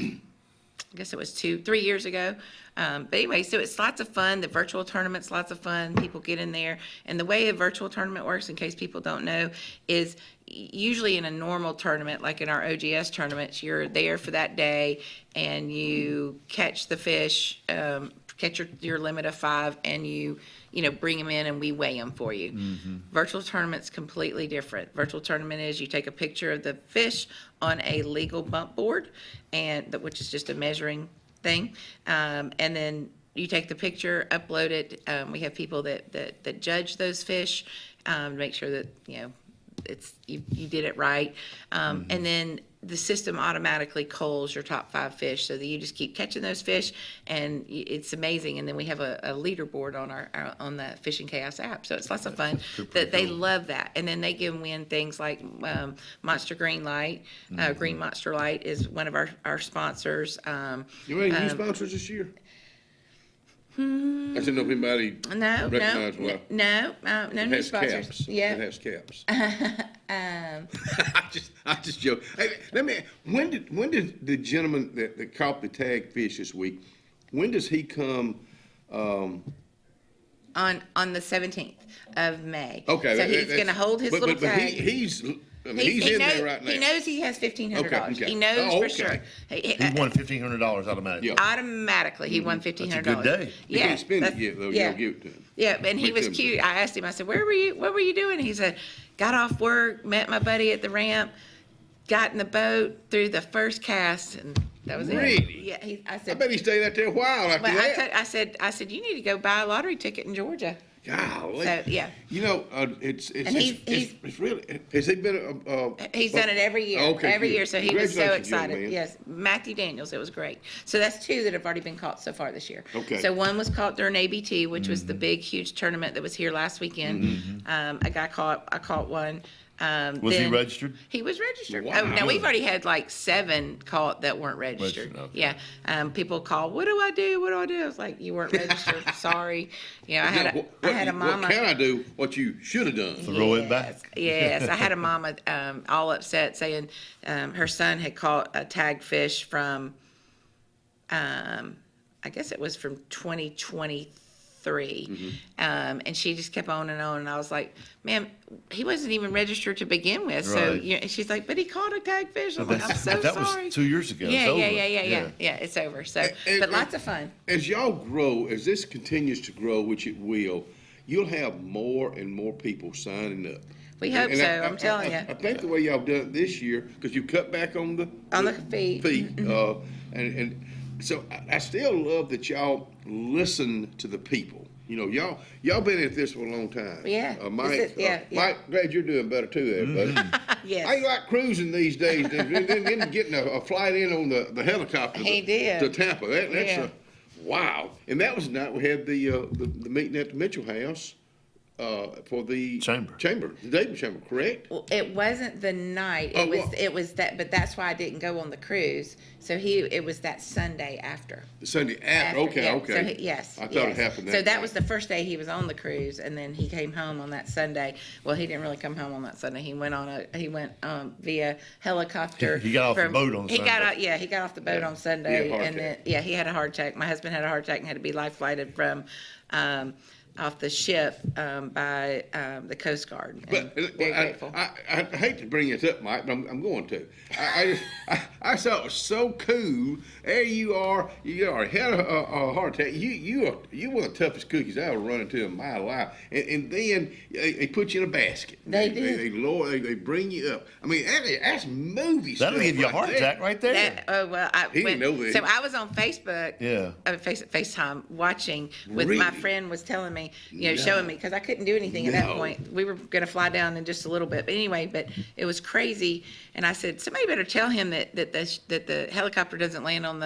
guess it was 3 years ago. But anyway, so it's lots of fun. The virtual tournament's lots of fun. People get in there. And the way a virtual tournament works, in case people don't know, is usually in a normal tournament, like in our OGS tournaments, you're there for that day and you catch the fish, catch your limit of 5, and you bring them in and we weigh them for you. Virtual tournament's completely different. Virtual tournament is you take a picture of the fish on a legal bump board, which is just a measuring thing, and then you take the picture, upload it. We have people that judge those fish, make sure that you did it right, and then the system automatically culls your top 5 fish, so that you just keep catching those fish, and it's amazing. And then we have a leaderboard on the Fishing Chaos app, so it's lots of fun. They love that, and then they can win things like Monster Green Light. Green Monster Light is one of our sponsors. You have any new sponsors this year? I didn't know if anybody recognized what. No new sponsors. Caps. Yeah. It has caps. I just joke. Hey, when did the gentleman that caught the tag fish this week, when does he come? On the 17th of May. Okay. So he's going to hold his little tag. He's in there right now. He knows he has $1,500. Okay. He knows for sure. He won $1,500 automatically. Yeah. Automatically, he won $1,500. That's a good day. You can't spend it yet, though. You don't give it to him. Yeah, and he was cute. I asked him, I said, what were you doing? He said, got off work, met my buddy at the ramp, got in the boat, threw the first cast, and that was it. Really? Yeah. I said, I bet he stayed out there a while after that. I said, you need to go buy a lottery ticket in Georgia. Golly. So, yeah. You know, it's really. Has he been? He's done it every year. Okay, every good. year. So he was so Congratulations, young excited. man. Yes, Matthew Daniels. It was great. So that's 2 that have already been caught so far this year. Okay. So one was caught during ABT, which was the big, huge tournament that was here last weekend. I caught one. Was he registered? He was registered. Wow. Oh, now we've already had like 7 caught that weren't registered. Okay. Yeah. People call, what do I do? What do I do? I was like, you weren't registered. Sorry. Yeah. I had a mama. What can I do? What you should have done? Throw it back. Yes, I had a mama all upset saying her son had caught a tagged fish from, I guess it was from 2023. And she just kept on, and I was like, ma'am, he wasn't even registered to begin with. So Right. she's like, but he caught a tag fish. I'm like, I'm so that sorry. was 2 years ago. Yeah, It's over. yeah, it's over. So, but lots of fun. As y'all grow, as this continues to grow, which it will, you'll have more and more people signing up. We hope And so. I I'm telling you. I think the way y'all done it this year, because you cut back on the fee. And so I still love that y'all listen to the people. You know, y'all been at this for a long time. Yeah. Mike, Mike, glad you're doing better too there, buddy. Yes. I like cruising these days, then getting a flight in on the helicopter to Tampa. That's wow. And that was the night we had the meeting at the Mitchell House. For the chamber, the David Chamber, correct? Well, it wasn't the night. It was that, but that's why I didn't go on the cruise. So it was that Sunday after. The Sunday after. Okay, yeah. okay. So I thought it happened that So that night. was the first day he was on the cruise, and then he came home on that Sunday. Well, he didn't really come home on that Sunday. He went via helicopter. He got off the boat on Sunday. He got off the boat on Sunday, and then he had a heart attack. My husband had a heart attack and had to be life flighted from. Off the ship by the Coast Guard. But very grateful. I hate to bring this up, Mike, but I'm going to. I saw it was so cool. There you are had a heart attack. You were the toughest cookies I ever run into in my life. And then they put you in a basket. They do. They bring you up. I mean, that's movie stuff. That'll give you a heart attack right there. He didn't know that. So I was on Facebook. Yeah. FaceTime watching with my friend was telling me, showing me, because I couldn't do anything at that point. We were going to fly down in just a little bit. But anyway, it was crazy. And I said, somebody better tell him that the helicopter doesn't land on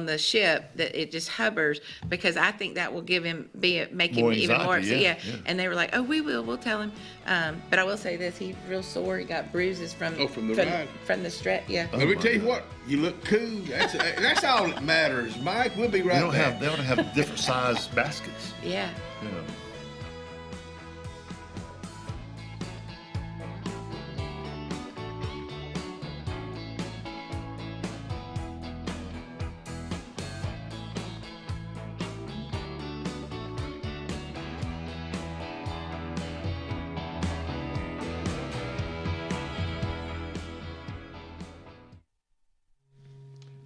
the ship, that it just hovers, because I think that will make him even more upset. Yeah. And they were like, oh, we'll tell him. But I will say this, he's real sore. He got bruises from the ride. From the strap. Yeah. Let me tell you what, you look cool. That's all that matters, Mike. We'll be right back. They ought to have different size baskets. Yeah.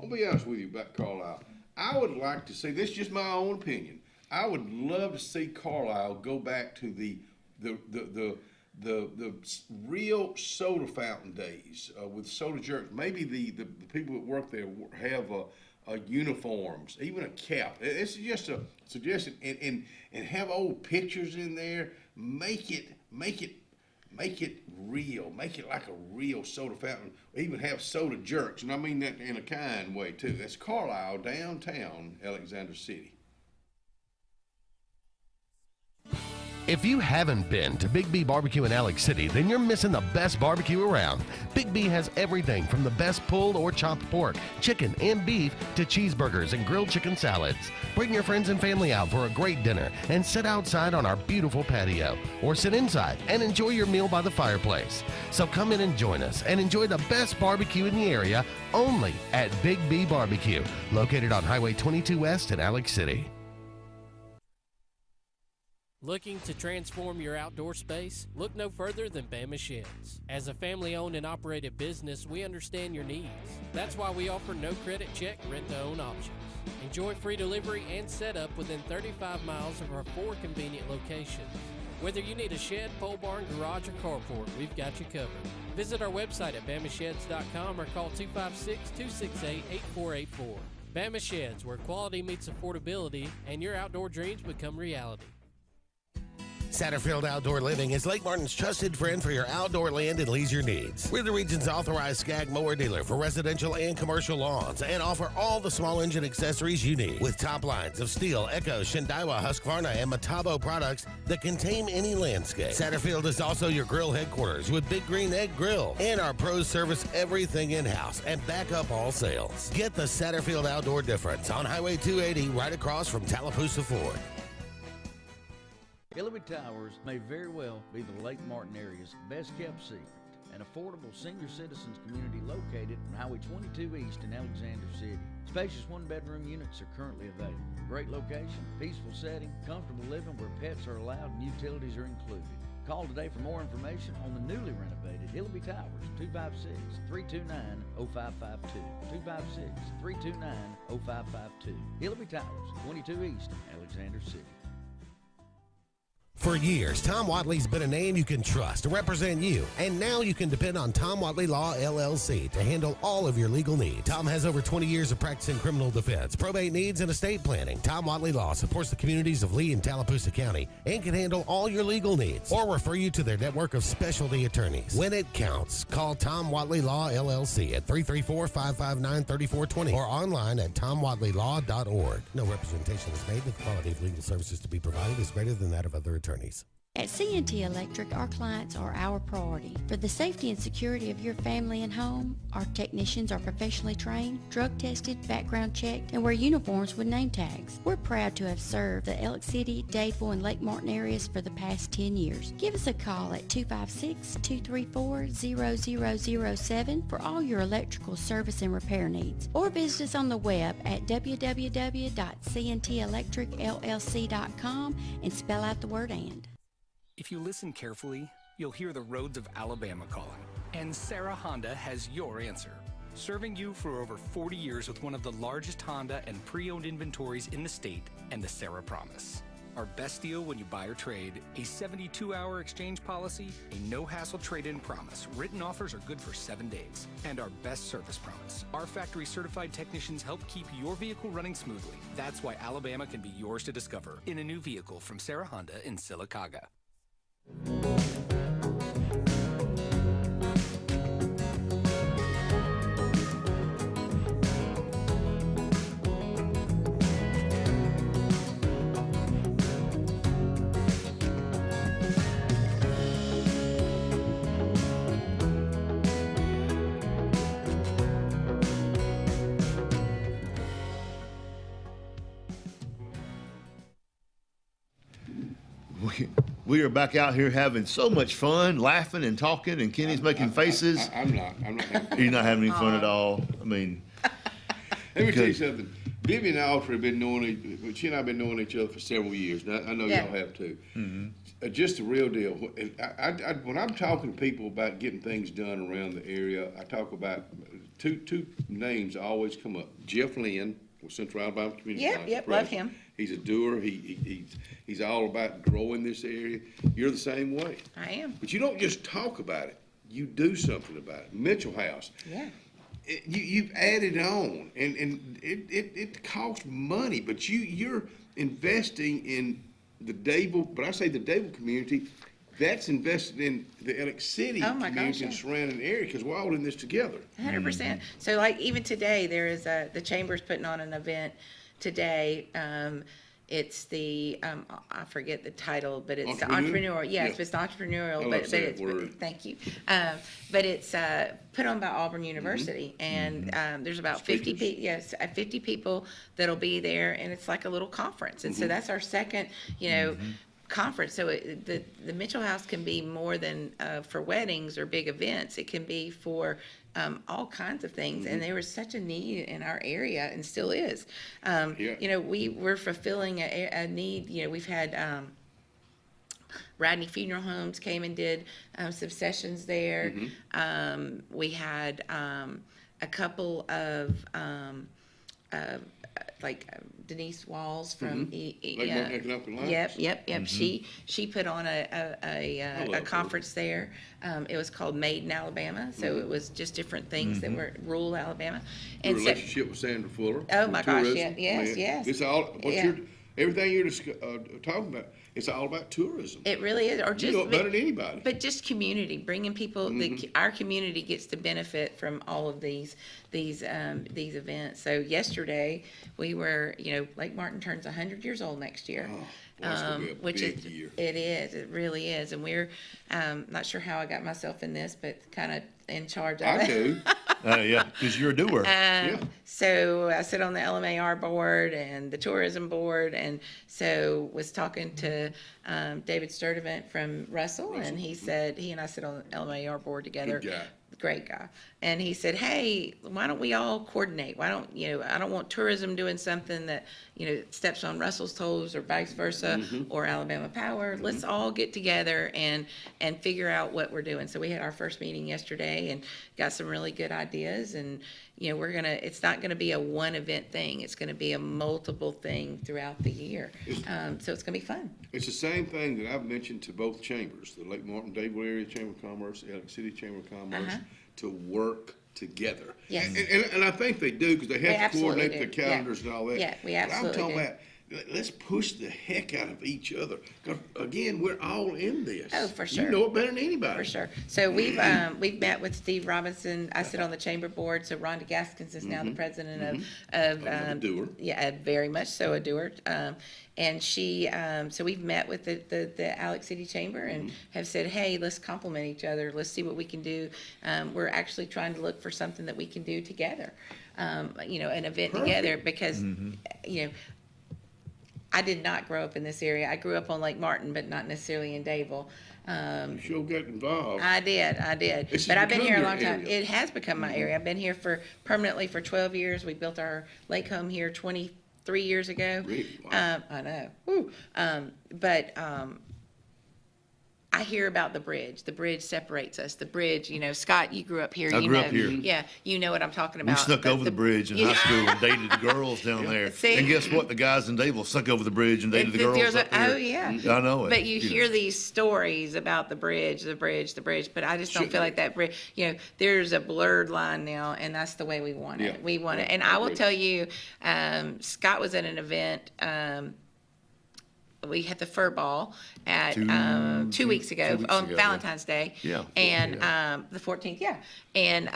I'll be honest with you about Carlisle. I would like to see, this is just my own opinion, I would love to see Carlisle go back to the real soda fountain days with soda jerks. Maybe the people that work there have uniforms, even a cap. It's just a suggestion, and have old pictures in there. Make it real. Make it like a real soda fountain. Even have soda jerks, and I mean that in a kind way too. That's Carlisle, downtown Alexander City. If you haven't been to Big B Barbecue in Alex City, then you're missing the best barbecue around. Big B has everything from the best pulled or chopped pork, chicken, and beef to cheeseburgers and grilled chicken salads. Bring your friends and family out for a great dinner and sit outside on our beautiful patio, or sit inside and enjoy your meal by the fireplace. So come in and join us and enjoy the best barbecue in the area only at Big B Barbecue, located on Highway 22 West in Alex City. Looking to transform your outdoor space? Look no further than Bama Sheds. As a family-owned and operated business, we understand your needs. That's why we offer no credit check, rent-to-own options. Enjoy free delivery and setup within 35 miles of our 4 convenient locations. Whether you need a shed, pole barn, garage, or carport, we've got you covered. Visit our website at bamasheds.com or call 256-268-8484. Bama Sheds, where quality meets affordability and your outdoor dreams become reality. Satterfield Outdoor Living is Lake Martin's trusted friend for your outdoor land and leisure needs. We're the region's authorized Skag mower dealer for residential and commercial lawns and offer all the small engine accessories you need. With top lines of Steel, Echo, Shindaiwa, Husqvarna, and Metabo products that can tame any landscape. Satterfield is also your grill headquarters with Big Green Egg Grill. And our pros service everything in-house and back up all sales. Get the Satterfield Outdoor difference on Highway 280 right across from Tallapoosa Ford. Hillary Towers may very well be the Lake Martin area's best-kept secret. An affordable senior citizens community located on Highway 22 East in Alexander City. Spacious one-bedroom units are currently available. Great location, peaceful setting, comfortable living where pets are allowed and utilities are included. Call today for more information on the newly renovated Hillary Towers, 256-329-0552. 256-329-0552. Hillary Towers, 22 East, Alexander City. For years, Tom Watley's been a name you can trust to represent you, and now you can depend on Tom Watley Law, LLC to handle all of your legal needs. Tom has over 20 years of practice in criminal defense, probate needs, and estate planning. Tom Watley Law supports the communities of Lee and Tallapoosa County and can handle all your legal needs or refer you to their network of specialty attorneys. When it counts, call Tom Watley Law, LLC at 334-559-3420 or online at tomwatleylaw.org. No representation is made that the quality of legal services to be provided is greater than that of other attorneys. At C&T Electric, our clients are our priority. For the safety and security of your family and home, our technicians are professionally trained, drug tested, background checked, and wear uniforms with name tags. We're proud to have served the Elk City, Dadeville, and Lake Martin areas for the past 10 years. Give us a call at 256-234-0007 for all your electrical service and repair needs, or visit us on the web at www.cntelectricllc.com and spell out the word "and." If you listen carefully, you'll hear the roads of Alabama calling. And Sarah Honda has your answer. Serving you for over 40 years with one of the largest Honda and pre-owned inventories in the state and the Sarah Promise. Our best deal when you buy or trade, a 72-hour exchange policy, a no-hassle trade-in promise. Written offers are good for 7 days. And our best service promise. Our factory-certified technicians help keep your vehicle running smoothly. That's why Alabama can be yours to discover in a new vehicle from Sarah Honda in Sylacauga. We are back out here having so much fun, laughing and talking, and Kenny's making faces. I'm not having You're not having any fun at all. I mean, let me tell you something. Vivian and Alfred have been knowing, she and I have been knowing each other for several years. Now, I know y'all have too. Mm-hmm. Just the real deal. When I'm talking to people about getting things done around the area, I talk about two names always come up. Jeff Lynn with Central Alabama Community College. Yep, love him. He's a doer. He's all about growing this area. You're the same way. I am. But you don't just talk about it. You do something about it. Mitchell House. Yeah. You've added on, and it costs money, but you're investing in the Dadeville, but I say the Dadeville community, that's invested in the Elk City community and surrounding area, because we're all in this together. 100%. So like even today, there is the Chamber's putting on an event today. It's the I forget the title, but it's the entrepreneurial. Yes, it's the entrepreneurial. But it's thank you. But it's put on by Auburn University, and there's about 50 people that'll be there, and it's like a little conference. And so that's our second, conference. So the Mitchell House can be more than for weddings or big events. It can be for all kinds of things, and there was such a need in our area, and still is. We're fulfilling a need. We've had Radney Funeral Homes came and did some sessions there. We had a couple of Denise Walls from Yep. She put on a conference there. It was called Made in Alabama, so it was just different things that were rural Alabama. And relationship with Sandra Fuller. Oh my gosh, yes. It's all Everything you're talking about, it's all about tourism. It really is, or You just know it better than anybody. But just community, bringing people. Our community gets to benefit from all of these events. So yesterday we were, Lake Martin turns 100 years old next year. Oh, well, that's gonna be a which big is, year. It is, it really is, and we're not sure how I got myself in this, but kind of in charge of it. I do. Yeah, because you're a doer. So I sit on the LMAR board and the tourism board, and so was talking to David Sturdivant from Russell, and he said, he and I sit on the LMAR board together. Good guy. Great guy. And he said, hey, why don't we all coordinate? Why don't, I don't want tourism doing something that, steps on Russell's toes or vice versa, or Alabama Power. Let's all get together and figure out what we're doing. So we had our first meeting yesterday and got some really good ideas, and it's not gonna be a one event thing. It's gonna be a multiple thing throughout the year. So it's gonna be fun. It's the same thing that I've mentioned to both chambers, the Lake Martin, Dadeville Area Chamber of Commerce, the Alex City Chamber of Commerce, to work together. Yes. And I think they do, because they have to coordinate absolutely their do. calendars and all that. Yeah, we But absolutely I'm talking do. about, let's push the heck out of each other. 'Cause again, we're all in this. Oh, for sure. You know it better than anybody. For sure. So we've met with Steve Robinson. I sit on the chamber board. So Rhonda Gaskins is now the president of A doer. Yeah, very much so a doer. And she, so we've met with the Alex City Chamber and have said, hey, let's complement each other. Let's see what we can do. We're actually trying to look for something that we can do together. An event together, because I did not grow up in this area. I grew up on Lake Martin, but not necessarily in Dadeville. You sure got involved. I did. It's But I've been become here a your long time. area. It has become my area. I've been here permanently for 12 years. We built our lake home here 23 years ago. Really? Wow. I know. Woo. But I hear about the bridge. The bridge separates us. The bridge, Scott, you grew up here. I grew up here. Yeah, you know what I'm talking about. We snuck over the bridge in high school and dated the girls down there. See? And guess what? The guys in Dadeville snuck over the bridge and dated the girls up there. Oh, yeah. I know it. But you hear these stories about the bridge, but I just don't feel like that bridge, there's a blurred line now, and that's the way we want it. Yeah. We want it. And I will tell you, Scott was at an event, we had the fur ball at 2 weeks ago 2 weeks on ago, Valentine's Day. Yeah. And the 14th, yeah. And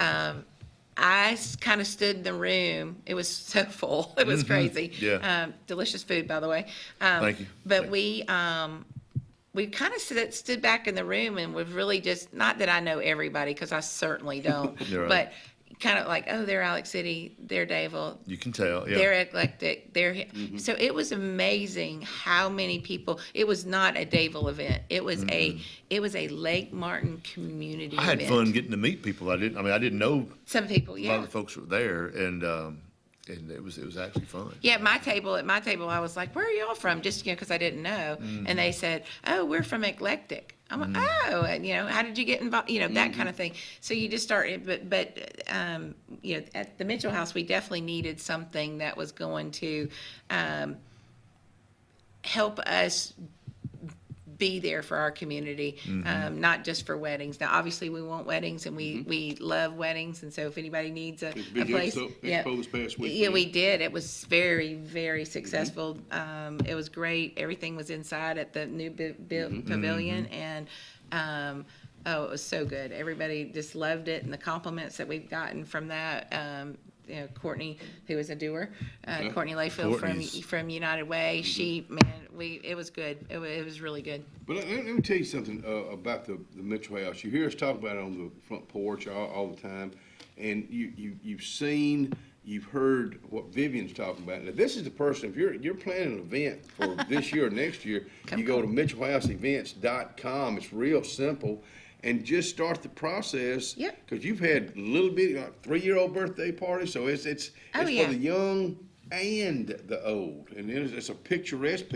I kind of stood in the room. It was so full. It was crazy. Yeah. Delicious food, by the way. Thank you. But we kind of stood back in the room and was really just, not that I know everybody, because I certainly don't, You're right. but kind of like, oh, they're Alex City, they're Dadeville, You can tell. Yeah. they're eclectic. So it was amazing how many people. It was not a Dadeville event. It was a Lake Martin community I had event. fun getting to meet people. I didn't know Some people, a lot yeah. of the folks were there, and it was actually fun. Yeah, at my table, I was like, where are y'all from? Just, because I didn't know. And they said, oh, we're from Eclectic. I'm like, oh, and, how did you get involved? That kind of thing. So you just start, but at the Mitchell House, we definitely needed something that was going to help us be there for our community, not just for weddings. Now, obviously, we want weddings, and we love weddings, and so if anybody needs a place, Expo this past week. yeah, we did. It was very, very successful. It was great. Everything was inside at the new pavilion, and oh, it was so good. Everybody just loved it, and the compliments that we've gotten from that. Courtney, who was a doer, Courtney Layfield from United Way. It was good. It was really good. But let me tell you something about the Mitchell House. You hear us talk about it on the front porch all the time, and you've heard what Vivian's talking about. Now, this is the person. If you're planning an event for this year or next year, you go to MitchellHouseEvents.com. It's real simple. And just start the process. Yep. Because you've had little bitty 3-year-old birthday parties, so it's for the young and the old, and it's a picturesque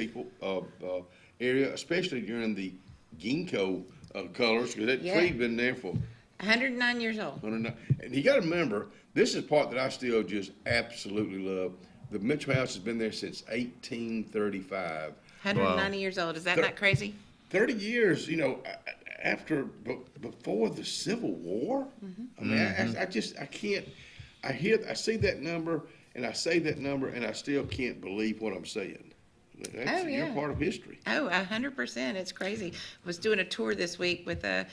area, especially during the ginkgo colors, because that tree's been there for 109 years old. 109. And you got to remember, this is the part that I still just absolutely love. The Mitchell House has been there since 1835. 190 years old. Is that not crazy? 30 years, before the Civil War. I mean, I can't. I see that number, and I say that number, and I still can't believe what I'm saying. That's, Oh, yeah. You're part of history. Oh, 100%. It's crazy. I was doing a tour this week with a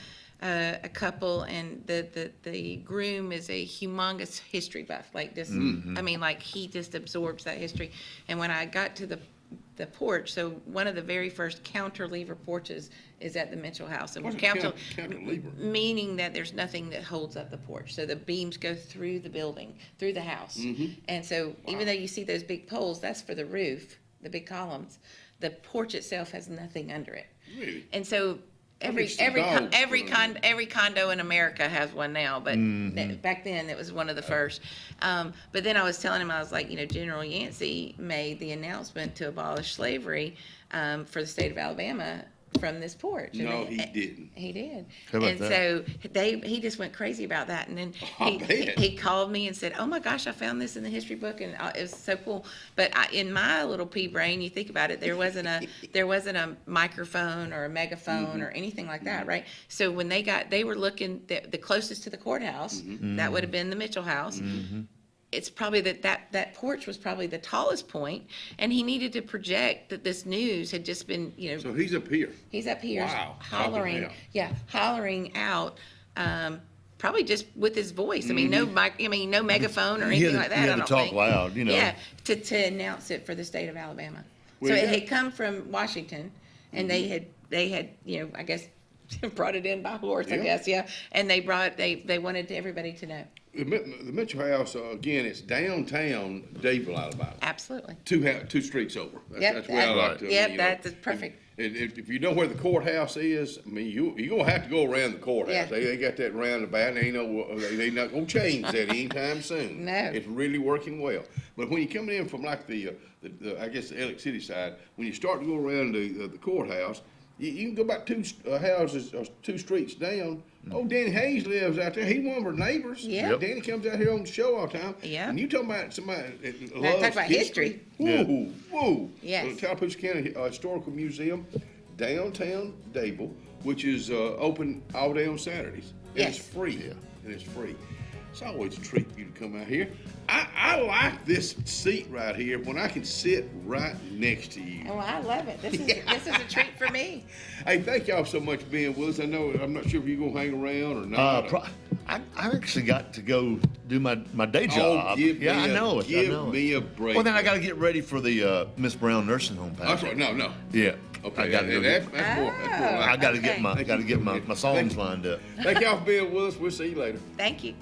couple, and the groom is a humongous history buff. Like this, I mean, like he just absorbs that history. And when I got to the porch, so one of the very first counterlever porches is at the Mitchell house. And What's a cantilever? Meaning that there's nothing that holds up the porch. So the beams go through the building, through the house. And so even though you see those big poles, that's for the roof, the big columns. The porch itself has nothing under it. Really? And so every condo in America has one now, but back then it was one of the first. But then I was telling him, I was like, General Yancey made the announcement to abolish slavery for the state of Alabama from this porch. No, he didn't. He did. How about and that? so he just went crazy about that. And then he called me and said, "Oh my gosh, I found this in the history book, and it was so cool." But in my little pea brain, you think about it, there wasn't a microphone or a megaphone or anything like that, right? So when they were looking the closest to the courthouse, that would have been the Mitchell house. It's probably that porch was probably the tallest point, and he needed to project that this news had just been, So he's up here. He's up here, Wow. hollering out, probably just with his voice. I mean, no megaphone or anything like that. You I had to don't talk think. loud, Yeah, to announce it for the state of Alabama. So it had come from Washington, and they had I guess brought it in by horse. I guess, and they wanted everybody to know. The Mitchell House, again, it's downtown Dadeville, Alabama. Absolutely. Two streets over. That's where I like to. That's perfect. If you know where the courthouse is, I mean, you're gonna have to go around the courthouse. Yeah. They got that roundabout, and they not gonna change that anytime soon. No. It's really working well. But when you're coming in from like the I guess the Elliott City side, when you start to go around the courthouse, you can go about two houses or 2 streets down. Oh, Danny Hayes lives out there. He's one of our neighbors. Yeah. Danny comes out here on the show all the time. Yeah. And you talking about somebody that Talk loves about history. Woo. Yes. The Tallahassee County Historical Museum, downtown Dadeville, which is open all day on Saturdays. And Yes. it's free. Yeah. And it's free. It's always a treat for you to come out here. I like this seat right here when I can sit right next to you. Oh, I love it. This is a treat for me. Hey, thank y'all so much for being with us. I'm not sure if you're gonna hang around or not. I actually got to go do my day job. Give I know it. Give me a break. Well, then I got to get ready for the Miss Brown nursing home package. That's right. No. Yeah. Okay. I got to go. That's more. I got to get my songs lined up. Thank y'all for being with us. We'll see you later. Thank you.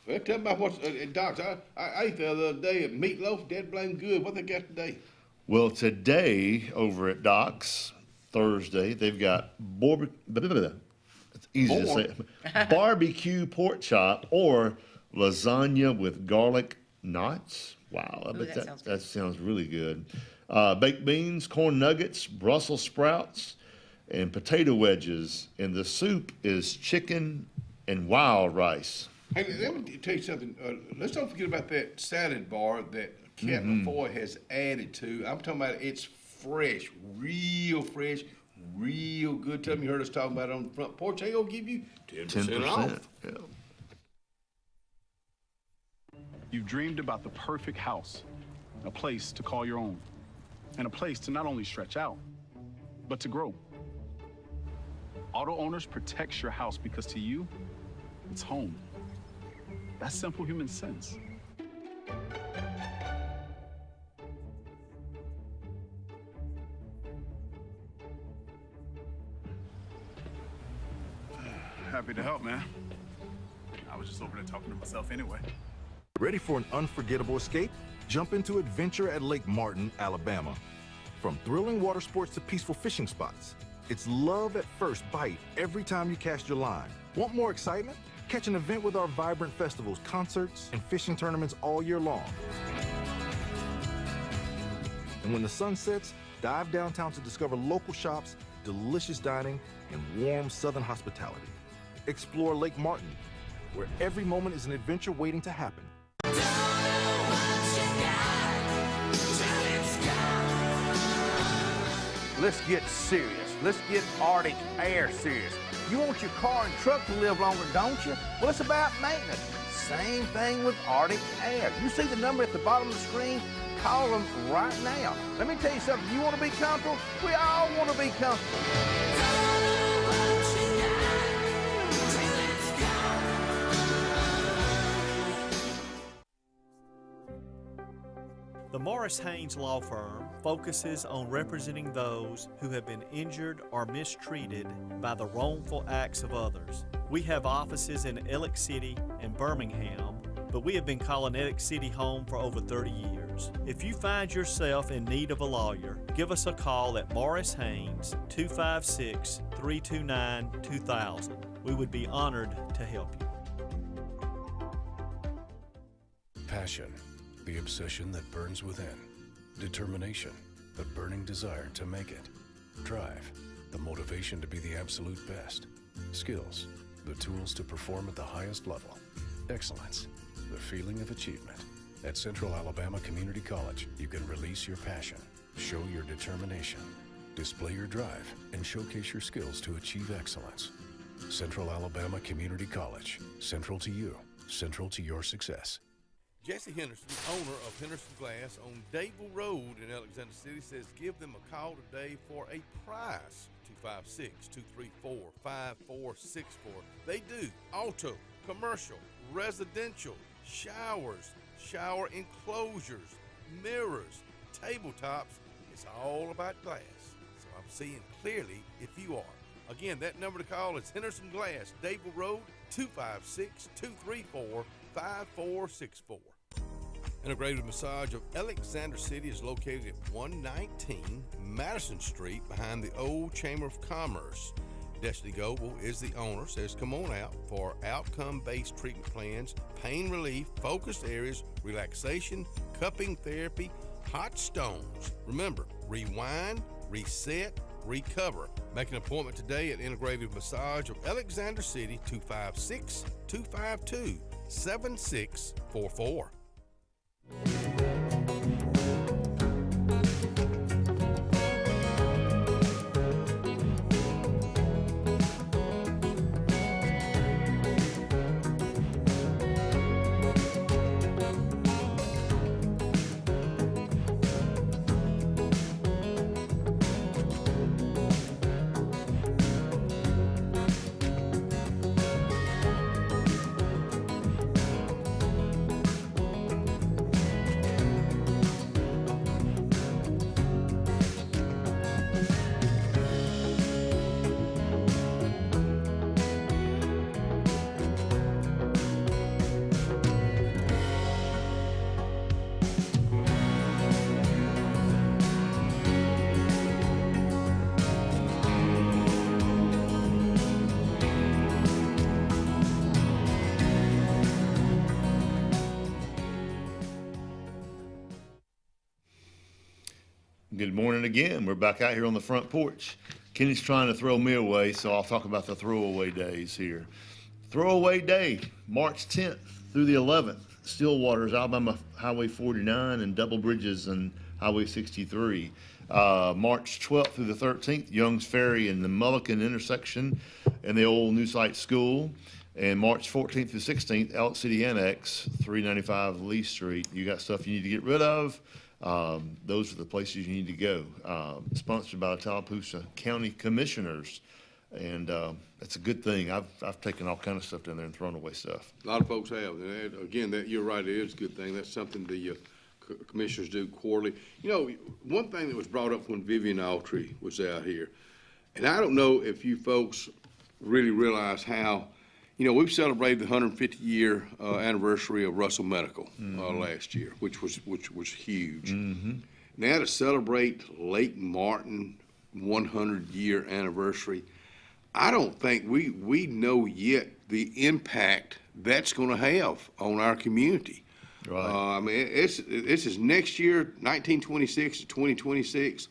Well, tell me about what's Docs. I ate the other day meatloaf, dead blame good. What they got today? Well, today over at Doc's, Thursday, they've got it's easy to say, barbecue pork chop or lasagna with garlic knots. Wow, I bet that sounds really good. Baked beans, corn nuggets, Brussels sprouts, and potato wedges. And the soup is chicken and wild rice. Hey, let me tell you something. Let's don't forget about that salad bar that Cat LaFoy has added to. I'm talking about it's fresh, real good. Tell me you heard us talking about it on the front porch. They gonna give you 10% off. Yeah. You've dreamed about the perfect house, a place to call your own, and a place to not only stretch out, but to grow. Auto Owners protects your house because to you, it's home. That's simple human sense. Happy to help, man. I was just over there talking to myself anyway. Ready for an unforgettable escape? Jump into adventure at Lake Martin, Alabama. From thrilling water sports to peaceful fishing spots, it's love at first bite every time you cast your line. Want more excitement? Catch an event with our vibrant festivals, concerts, and fishing tournaments all year long. And when the sun sets, dive downtown to discover local shops, delicious dining and warm southern hospitality. Explore Lake Martin, where every moment is an adventure waiting to happen. Let's get serious. Let's get Arctic Air serious. You want your car and truck to live longer, don't you? Well, it's about maintenance. Same thing with Arctic Air. You see the number at the bottom of the screen? Call them right now. Let me tell you something. You want to be comfortable? We all want to be comfortable. The Morris Haynes Law Firm focuses on representing those who have been injured or mistreated by the wrongful acts of others. We have offices in Ellick City and Birmingham, but we have been calling Ellick City home for over 30 years. If you find yourself in need of a lawyer, give us a call at Morris Haynes, 256-329-2000. We would be honored to help you. Passion, the obsession that burns within. Determination, the burning desire to make it. Drive, the motivation to be the absolute best. Skills, the tools to perform at the highest level. Excellence, the feeling of achievement. At Central Alabama Community College, you can release your passion, show your determination, display your drive, and showcase your skills to achieve excellence. Central Alabama Community College, central to you, central to your success. Jesse Henderson, owner of Henderson Glass on Dadeville Road in Alexander City, says give them a call today for a price. 256-234-5464. They do auto, commercial, residential, showers, shower enclosures, mirrors, tabletops. It's all about glass. So I'm seeing clearly if you are. Again, that number to call is Henderson Glass, Dadeville Road, 256-234-5464. Integrated Massage of Alexander City is located at 119 Madison Street behind the old Chamber of Commerce. Destiny Goble is the owner, says come on out for outcome-based treatment plans, pain relief, focused areas, relaxation, cupping therapy, hot stones. Remember, rewind, reset, recover. Make an appointment today at Integrated Massage of Alexander City, 256-252-7644. Good morning again. We're back out here on the front porch. Kenny's trying to throw me away, so I'll talk about the throwaway days here. Throwaway day, March 10th through the 11th. Stillwater's Alabama Highway 49 and Double Bridges and Highway 63. March 12th through the 13th, Young's Ferry and the Mullican intersection and the old New Site School. And March 14th through 16th, Elk City Annex, 395 Lee Street. You got stuff you need to get rid of. Those are the places you need to go. Sponsored by the Tallapoosa County Commissioners. And that's a good thing. I've taken all kind of stuff down there and thrown away stuff. A lot of folks have. And again, you're right, it is a good thing. That's something the commissioners do quarterly. You know, one thing that was brought up when Vivian Autry was out here, and I don't know if you folks really realize how, you know, we've celebrated the 150-year anniversary of Russell Medical last year, which was huge. Now to celebrate Lake Martin 100-year anniversary, I don't think we know yet the impact that's going to have on our community. Right. I mean, this is next year, 1926 to 2026.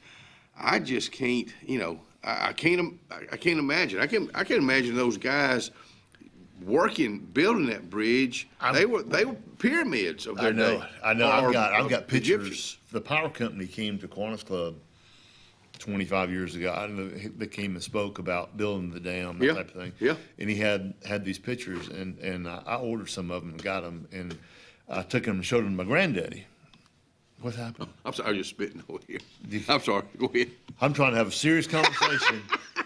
I just can't, you know, I can't imagine. I can imagine those guys building that bridge. They were pyramids of their day. I know. I've got pictures. Egyptians. The power company came to Kiwanis Club 25 years ago. I don't know. They came and spoke about building the dam, that type of thing. Yeah. And he had these pictures, and I ordered some of them and got them, and I took them and showed them to my granddaddy. What happened? I'm sorry, I was just spitting over here. I'm sorry. Go ahead. I'm trying to have a serious conversation,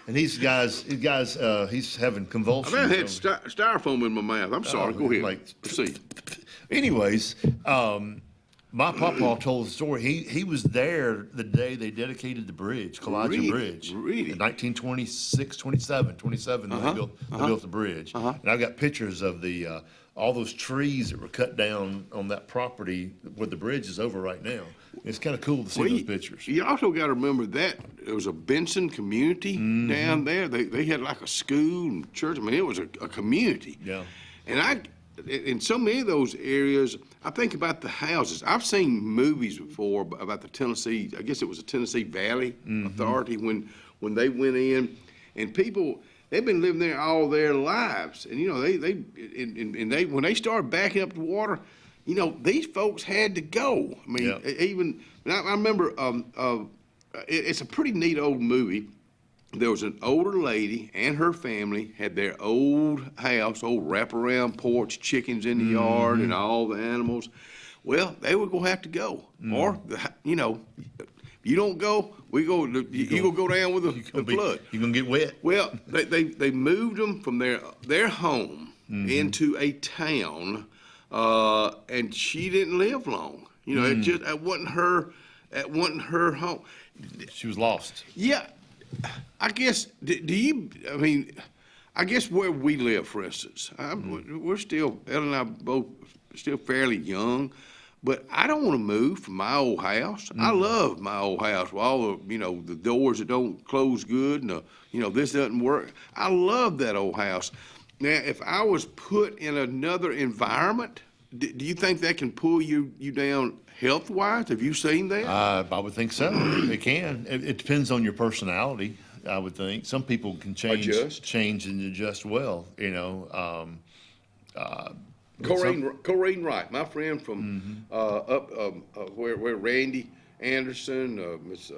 and he's having convulsions. I had styrofoam in my mouth. I'm sorry. Go ahead. Proceed. Anyways, my papa told the story. He was there the day they dedicated the bridge, Kalijah Bridge. Really? In 1926, 27, they built the bridge. And I've got pictures of the all those trees that were cut down on that property where the bridge is over right now. It's kind of cool to see those pictures. You also got to remember that there was a Benson community down there. They had like a school and church. I mean, it was a community. Yeah. And in so many of those areas, I think about the houses. I've seen movies before about the Tennessee, I guess it was the Tennessee Valley Authority when they went in, and people, they've been living there all their lives. And, you know, they when they started backing up the water, you know, these folks had to go. I mean, I remember, it's a pretty neat old movie. There was an older lady and her family had their old house, old wraparound porch, chickens in the yard and all the animals. Well, they were going to have to go. Or, you know, if you don't go, you gonna go down with the flood. You're going to get wet. Well, they moved them from their home into a town, and she didn't live long. You know, that wasn't her home. She was lost. Yeah. I guess, I guess where we live, for instance, we're still, Ellen and I both still fairly young, but I don't want to move from my old house. I love my old house with all the, you know, the doors that don't close good and, you know, this doesn't work. I love that old house. Now, if I was put in another environment, do you think that can pull you down health-wise? Have you seen that? I would think so. It can. It depends on your personality, I would think. Some people can change and adjust well, you know. Corrine Wright, my friend from where Randy Anderson, Miss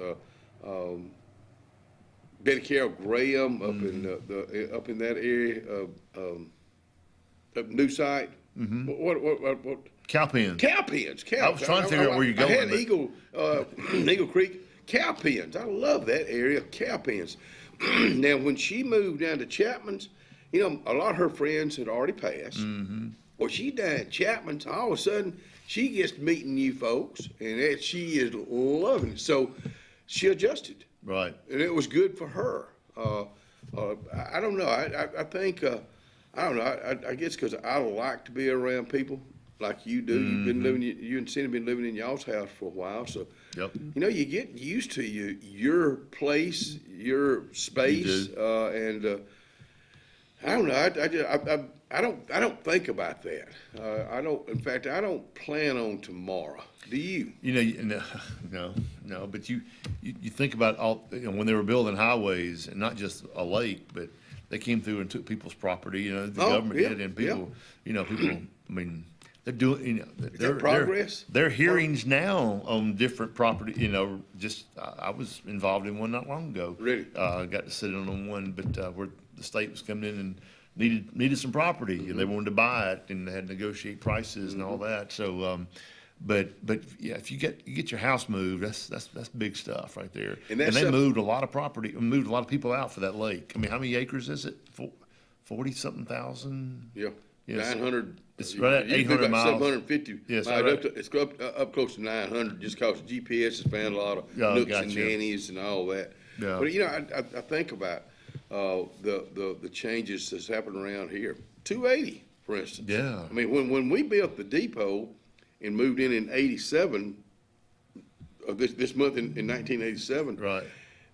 Betty Carol Graham up in that area of New Site. What? Cowpens. Cowpens. I was trying to figure out where you're going. I had Eagle Creek cowpens. I love that area, cowpens. Now, when she moved down to Chapman's, you know, a lot of her friends had already passed. Well, she died at Chapman's. All of a sudden, she gets meeting you folks, and she is loving it. So she adjusted. Right. And it was good for her. I don't know. I think, I don't know. I guess because I like to be around people like you do. You've been living, you and Cindy have been living in y'all's house for a while. So, you know, you get used to your place, your space, and I don't know. I don't think about that. I don't. In fact, I don't plan on tomorrow. Do you? You know, no. But you think about all, you know, when they were building highways, and not just a lake, but they came through and took people's property. You know, the government did, and people. You know, people. I mean, they're doing. You know, progress. There are hearings now on different property. You know, just I was involved in one not long ago. Really? Got to sit in on one, but where the state was coming in and needed some property, and they wanted to buy it, and they had to negotiate prices and all that. So, but yeah, if you get your house moved, that's big stuff right there. And they moved a lot of property, moved a lot of people out for that lake. I mean, how many acres is it? 40-something thousand. Yeah. Yes. 900. It's right at 800 miles. 750 Yes, miles. right. It's up close to 900 just because GPS has found a lot of nooks and nannies and all that. Yeah. But, you know, I think about the changes that's happened around here. 280, for instance. Yeah. I mean, when we built the depot and moved in 87, this month in 1987. Right.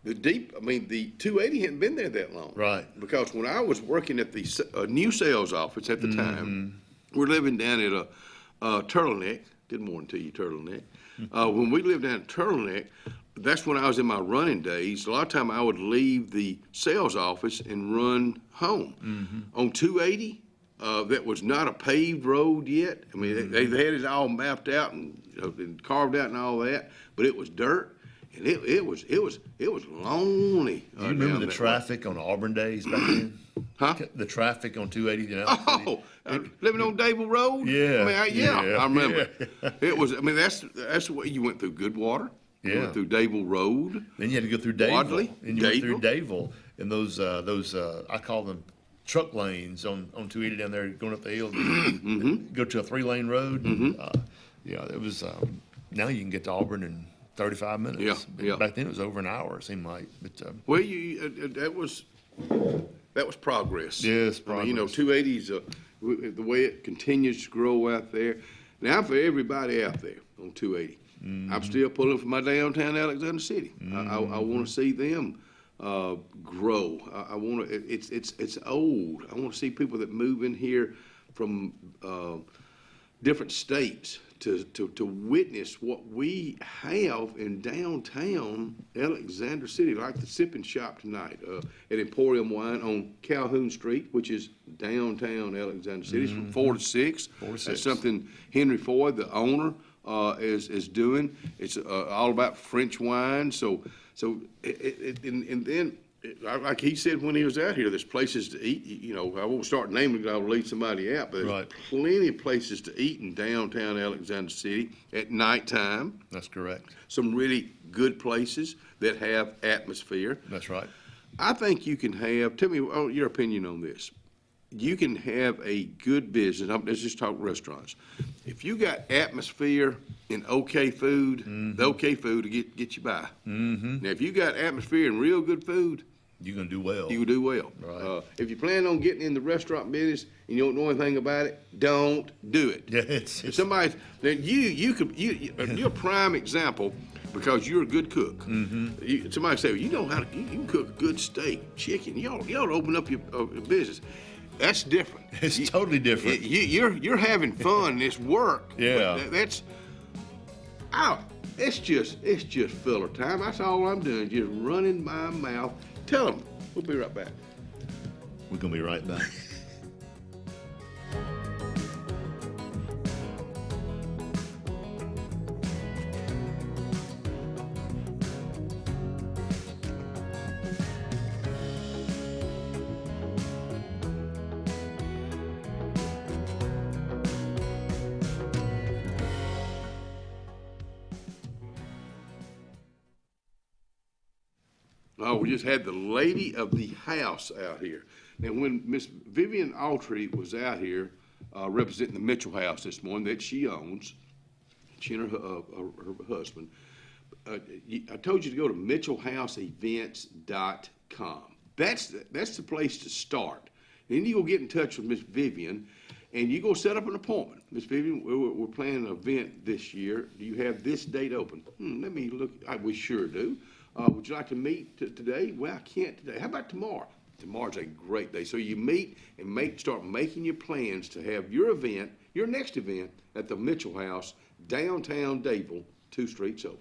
The 280 hadn't been there that long. Right. Because when I was working at the new sales office at the time, we're living down at a Turtleneck. Good morning to you, Turtleneck. When we lived down at Turtleneck, that's when I was in my running days. A lot of time I would leave the sales office and run home. On 280, that was not a paved road yet. I mean, they had it all mapped out and, and carved out and all that, but it was dirt. And it was lonely. Do you remember the traffic on Auburn days back then? Huh? The traffic on 280. Oh, living on Dable Road? Yeah. I mean, I remember. It was, I mean, that's the way you went through Goodwater. You went through Dable Road. Then you had to go through Dadeville. Wadley, And you went through Dadeville. And those I call them truck lanes on 280 down there going up the hill. Go to a 3-lane road. It was, now you can get to Auburn in 35 minutes. Back then it was over an hour, it seemed like. But, well, that was progress. Yes, progress. I mean, 280's the way it continues to grow out there. Now, for everybody out there on 280, I'm still pulling for my downtown Alexander City. I want to see them grow. I want to. It's old. I want to see people that move in here from different states to witness what we have in downtown Alexander City, like the Sipping Shop tonight at Emporium Wine on Calhoun Street, which is downtown Alexander City. It's from 4 to 6. That's something Henry Ford, the owner, is doing. It's all about French wine. And then, like he said when he was out here, there's places to eat. I won't start naming because I'll leave somebody out, but there's plenty of places to eat in downtown Alexander City at nighttime. That's correct. Some really good places that have atmosphere. That's right. I think you can have, tell me your opinion on this. You can have a good business. Let's just talk restaurants. If you got atmosphere and okay food, the okay food will get you by. Now, if you got atmosphere and real good food, you're going to do well. You will do well. Right. If you plan on getting in the restaurant business and you don't know anything about it, don't do it. Yeah, if somebody, then you're a prime example because you're a good cook. Somebody say, well, you know how to, you can cook a good steak, chicken. You ought to open up your business. That's different. It's totally different. You're having fun. It's work. Yeah. It's just filler time. That's all I'm doing, just running my mouth. Tell them. We'll be right back. We're going to be right back. Oh, we just had the lady of the house out here. Now, when Miss Vivian Autry was out here representing the Mitchell House this morning that she owns, she and her husband, I told you to go to mitchellhouseevents.com. That's the place to start. Then you go get in touch with Miss Vivian, and you go set up an appointment. Miss Vivian, we're planning an event this year. Do you have this date open? Let me look. We sure do. Would you like to meet today? Well, I can't today. How about tomorrow? Tomorrow's a great day. So you meet and start making your plans to have your event, your next event, at the Mitchell House, downtown Dadeville, 2 streets over.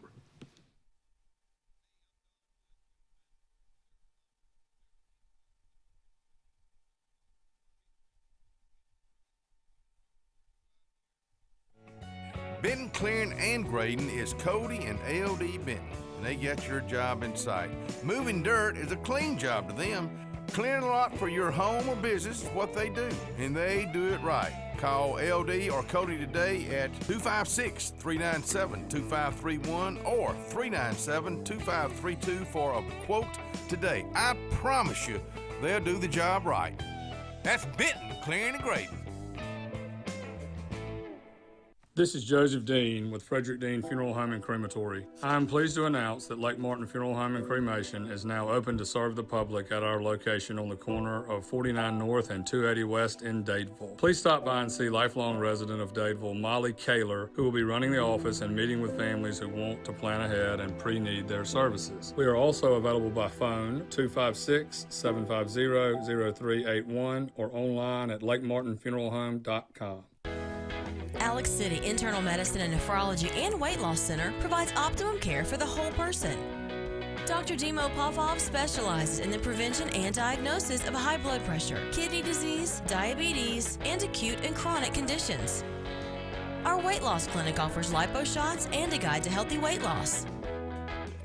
Benton, clearing, and grading is Cody and LD Benton, and they got your job in sight. Moving dirt is a clean job to them. Clearing a lot for your home or business is what they do, and they do it right. Call LD or Cody today at 256-397-2531 or 397-2532 for a quote today. I promise you, they'll do the job right. That's Benton, clearing and grading. This is Joseph Dean with Frederick Dean Funeral Home and Crematory. I am pleased to announce that Lake Martin Funeral Home and Cremation is now open to serve the public at our location on the corner of 49 North and 280 West in Dadeville. Please stop by and see lifelong resident of Dadeville, Molly Kaler, who will be running the office and meeting with families who want to plan ahead and pre-need their services. We are also available by phone 256-750-0381 or online at lakemartinfuneralhome.com. Alex City Internal Medicine and Nephrology and Weight Loss Center provides optimum care for the whole person. Dr. Dimo Popov specializes in the prevention and diagnosis of high blood pressure, kidney disease, diabetes, and acute and chronic conditions. Our weight loss clinic offers lipo shots and a guide to healthy weight loss.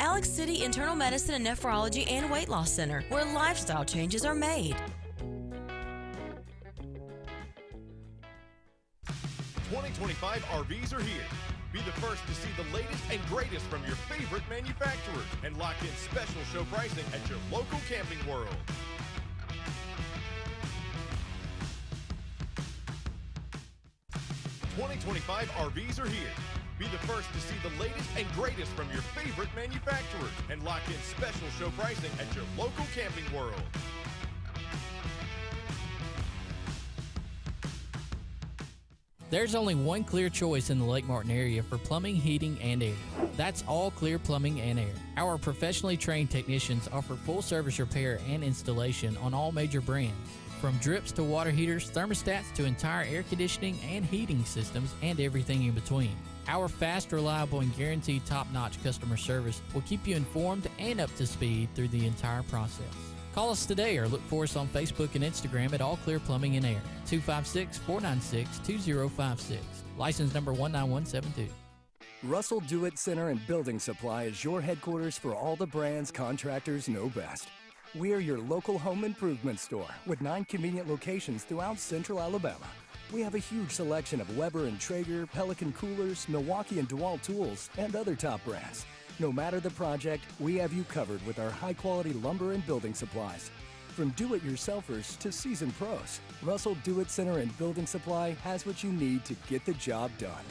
Alex City Internal Medicine and Nephrology and Weight Loss Center, where lifestyle changes are made. 2025 RVs are here. Be the first to see the latest and greatest from your favorite manufacturers and lock in special show pricing at your local Camping World. '25 RVs are here. Be the first to see the latest and greatest from your favorite manufacturers and lock in special show pricing at your local Camping World. There's only one clear choice in the Lake Martin area for plumbing, heating, and air. That's All Clear Plumbing and Air. Our professionally trained technicians offer full service repair and installation on all major brands. From drips to water heaters, thermostats to entire air conditioning and heating systems, and everything in between. Our fast, reliable, and guaranteed top-notch customer service will keep you informed and up to speed through the entire process. Call us today or look for us on Facebook and Instagram at All Clear Plumbing and Air, 256-496-2056. License number 19172. Russell Do-It Center and Building Supply is your headquarters for all the brands contractors know best. We are your local home improvement store with 9 convenient locations throughout central Alabama. We have a huge selection of Weber and Traeger, Pelican coolers, Milwaukee and DeWalt tools, and other top brands. No matter the project, we have you covered with our high-quality lumber and building supplies. From do-it-yourselfers to seasoned pros, Russell Do-It Center and Building Supply has what you need to get the job done.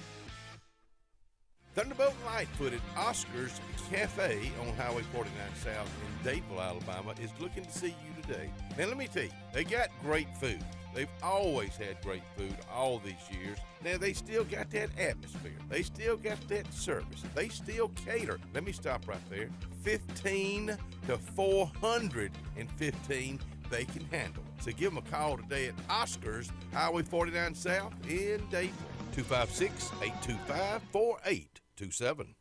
Thunderbolt and Lightfoot at Oscar's Cafe on Highway 49 South in Dadeville, Alabama is looking to see you today. Now let me tell you, they got great food. They've always had great food all these years. Now they still got that atmosphere. They still got that service. They still cater. Let me stop right there. 15 to 415 they can handle. So give them a call today at Oscar's Highway 49 South in Dadeville. 256-825-4827.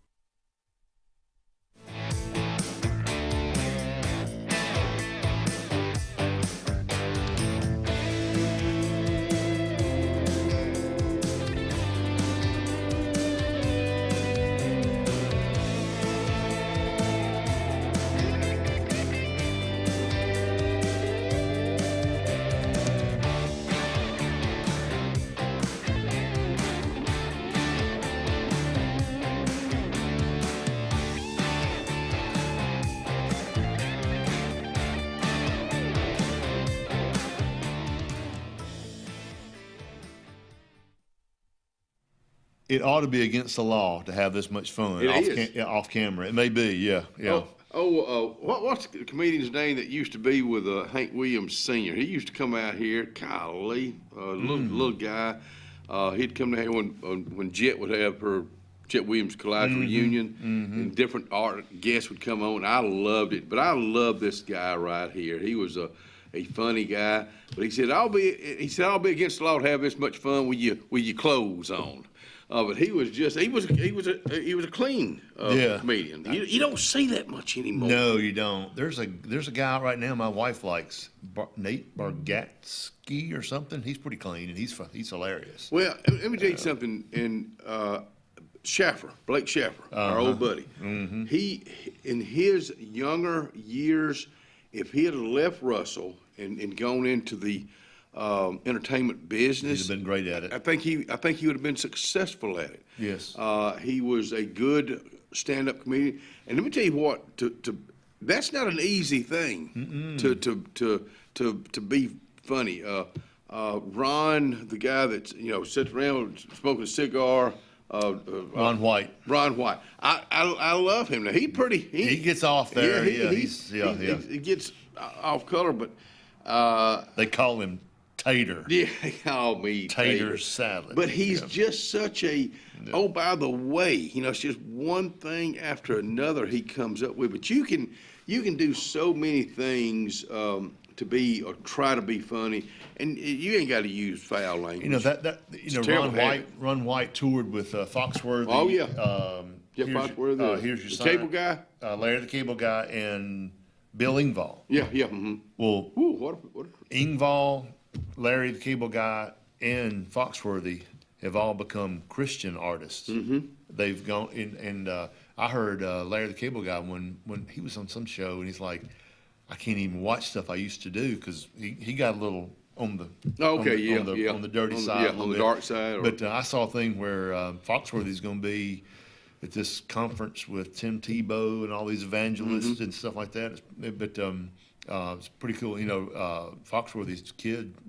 It ought to be against the law to have this much fun off camera. It may be, yeah. What's the comedian's name that used to be with Hank Williams Sr.? He used to come out here, golly, little guy. He'd come down here when Jet would have her Jet Williams Collage reunion, and different art guests would come on. I loved it, but I love this guy right here. He was a funny guy, but he said I'll be against the law to have this much fun with your clothes on. But he was a clean comedian. You don't see that much anymore. No, you don't. There's a guy right now my wife likes, Nate Bargatze or something. He's pretty clean and he's hilarious. Well, let me tell you something. In Blake Schaffer, our old buddy, he in his younger years, if he had left Russell and gone into the entertainment business, he'd have been great at it. I think he would have been successful at it. Yes. He was a good stand-up comedian, and let me tell you what, that's not an easy thing to be funny. Ron, the guy that sits around smoking a cigar. Ron White. I love him. Now he gets off there. He gets off color, but they call him Tater. Yeah, they call me Tater Salad. But he's just such a. No. Oh, by the way, it's just one thing after another he comes up with. But you can do so many things to to be or try to be funny, and you ain't got to use foul language. You know, Ron White toured with Foxworthy. Oh, yeah. Foxworthy. Here's your the son, cable guy. Larry the Cable Guy, and Bill Engvall. Yeah. Mm-hmm. Well, what Engvall, Larry the Cable Guy, and Foxworthy have all become Christian artists. Mm-hmm. They've gone and I heard Larry the Cable Guy when he was on some show, and he's like, I can't even watch stuff I used to do because he got a little on the on the dirty side, on the dark side. But I saw a thing where Foxworthy's going to be at this conference with Tim Tebow and all these evangelists and stuff like that. But it's pretty cool. You know, Foxworthy's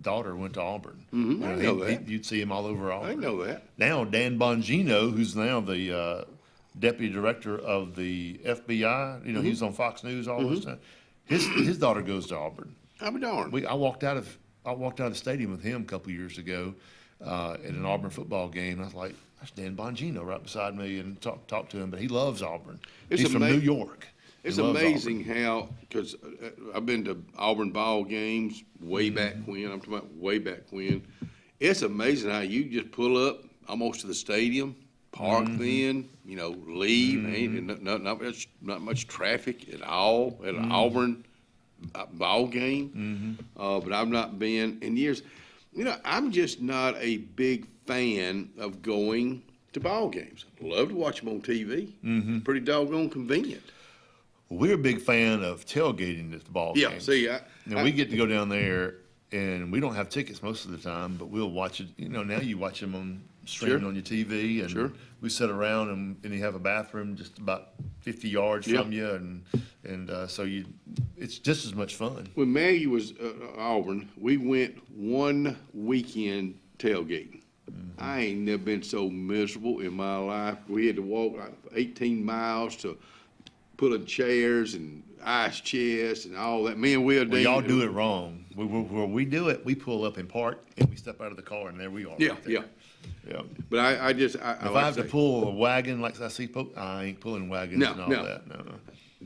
daughter went to Auburn. Mm-hmm. I know that. You'd see him all over Auburn. I know that. Now Dan Bongino, who's now the deputy director of the FBI, you know, he's on Fox News all this time. His daughter goes to Auburn. I'm darned. I walked out of the stadium with him a couple years ago at an Auburn football game. I was like, that's Dan Bongino right beside me, and talked to him. But he loves Auburn. He's from New York. It's amazing how, because I've been to Auburn ball games way back when. I'm talking about way back when. It's amazing how you just pull up almost to the stadium, park then, you know, leave. Ain't not much traffic at all at an Auburn ball game. But I've not been in years. You know, I'm just not a big fan of going to ball games. I love to watch them on TV. Pretty doggone convenient. We're a big fan of tailgating at the ball Yeah, games. see, we get to go down there, and we don't have tickets most of the time, but we'll watch it. You know, now you watch them on streaming on your TV, and we sit around and you have a bathroom just about 50 yards from you, and so it's just as much fun. When Maggie was Auburn, we went one weekend tailgating. I ain't never been so miserable in my life. We had to walk like 18 miles to pulling chairs and ice chests and all that. Me and Will Well, y'all do it wrong. Where we do it, we pull up and park, and we step out of the car, and there we are. Yeah. But if I have to pull a wagon like I see, I ain't pulling wagons and all that. No.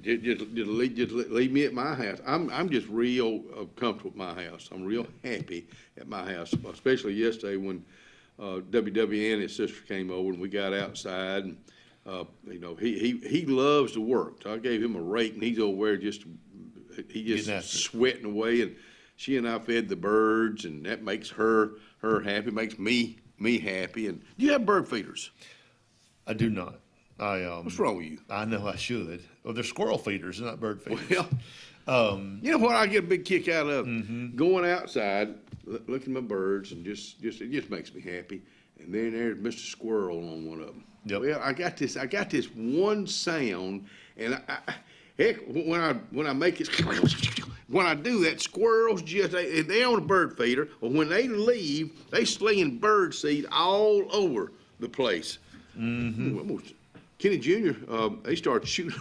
Just leave me at my house. I'm just real comfortable at my house. I'm real happy at my house, especially yesterday when WW and his sister came over and we got outside. And, you know, he loves to work. So I gave him a rake, and he's over there just sweating away. And she and I fed the birds, and that makes her happy, makes me happy. And do you have bird feeders? I do not. What's wrong with you? I know I should. Well, they're squirrel feeders, they're not bird feeders. Well, you know what I get a big kick out of? Going outside, looking at my birds, and it just makes me happy. And then there's Mr. Squirrel on one of them. Yep. Well, I got this one sound, and heck, when I make it, when I do that, squirrels they're on a bird feeder. But when they leave, they sling bird seed all over the place. Kenny Jr. They started shooting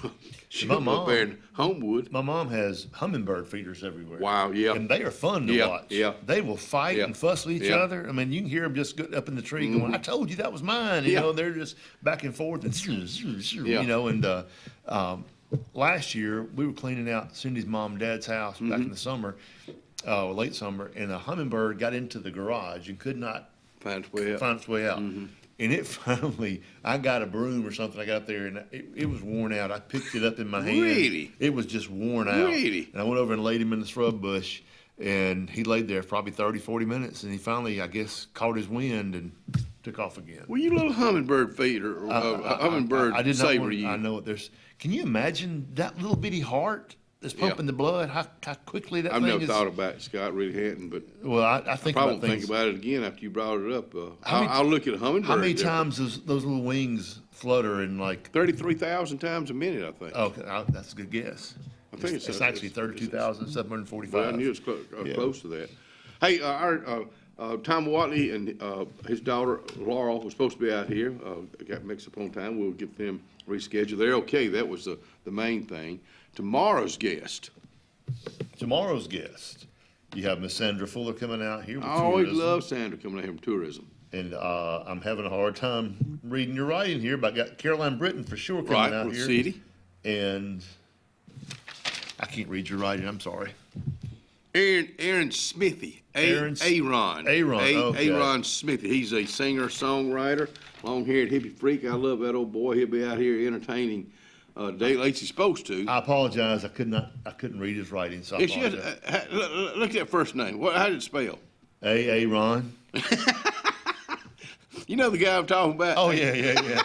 up there in Homewood. My mom has hummingbird feeders everywhere. Wow, yeah. And they are fun to watch. Yeah. They will fight and fuss with each other. I mean, you can hear them just up in the tree going, I told you that was mine. You know, they're just back and forth and you know, and last year we were cleaning out Cindy's mom and dad's house back in the summer, late summer, and a hummingbird got into the garage and could not find its way out. And it finally, I got a broom or something. I got there, and it was worn out. I picked it up in my hand. Really? It was just worn out. Really? And I went over and laid him in the shrub bush, and he laid there for probably 30, 40 minutes, and he finally, I guess, caught his wind and took off again. Well, you little hummingbird feeder, hummingbird saver. I know it. Can you imagine that little bitty heart that's pumping the blood? How quickly that I've thing never thought about it, Scott. Really hadn't, but I think probably about things. Think about it again after you brought it up. I'll look at a hummingbird. How many times those little wings flutter in like 33,000 times a minute? I think. Okay, that's a good guess. I think it's actually 32,745. Well, I knew it was close to that. Hey, our Tom Watley and his daughter Laurel was supposed to be out here. Got mixed up on time. We'll get them rescheduled. They're okay. That was the main thing. Tomorrow's guest, you have Miss Sandra Fuller coming out here with I always tourism. love Sandra coming out here from tourism. And I'm having a hard time reading your writing here, but I got Caroline Britton for sure coming out here. City. And I can't read your writing, I'm sorry. Aaron Smithy. Aaron. Okay. Aaron Smithy. He's a singer-songwriter, long-haired hippie freak. I love that old boy. He'll be out here entertaining Dale H. He's supposed to. I apologize. I couldn't read his writing, so I apologize. Look at that first name. How did it spell? Aaron. You know the guy I'm talking about? Oh, yeah.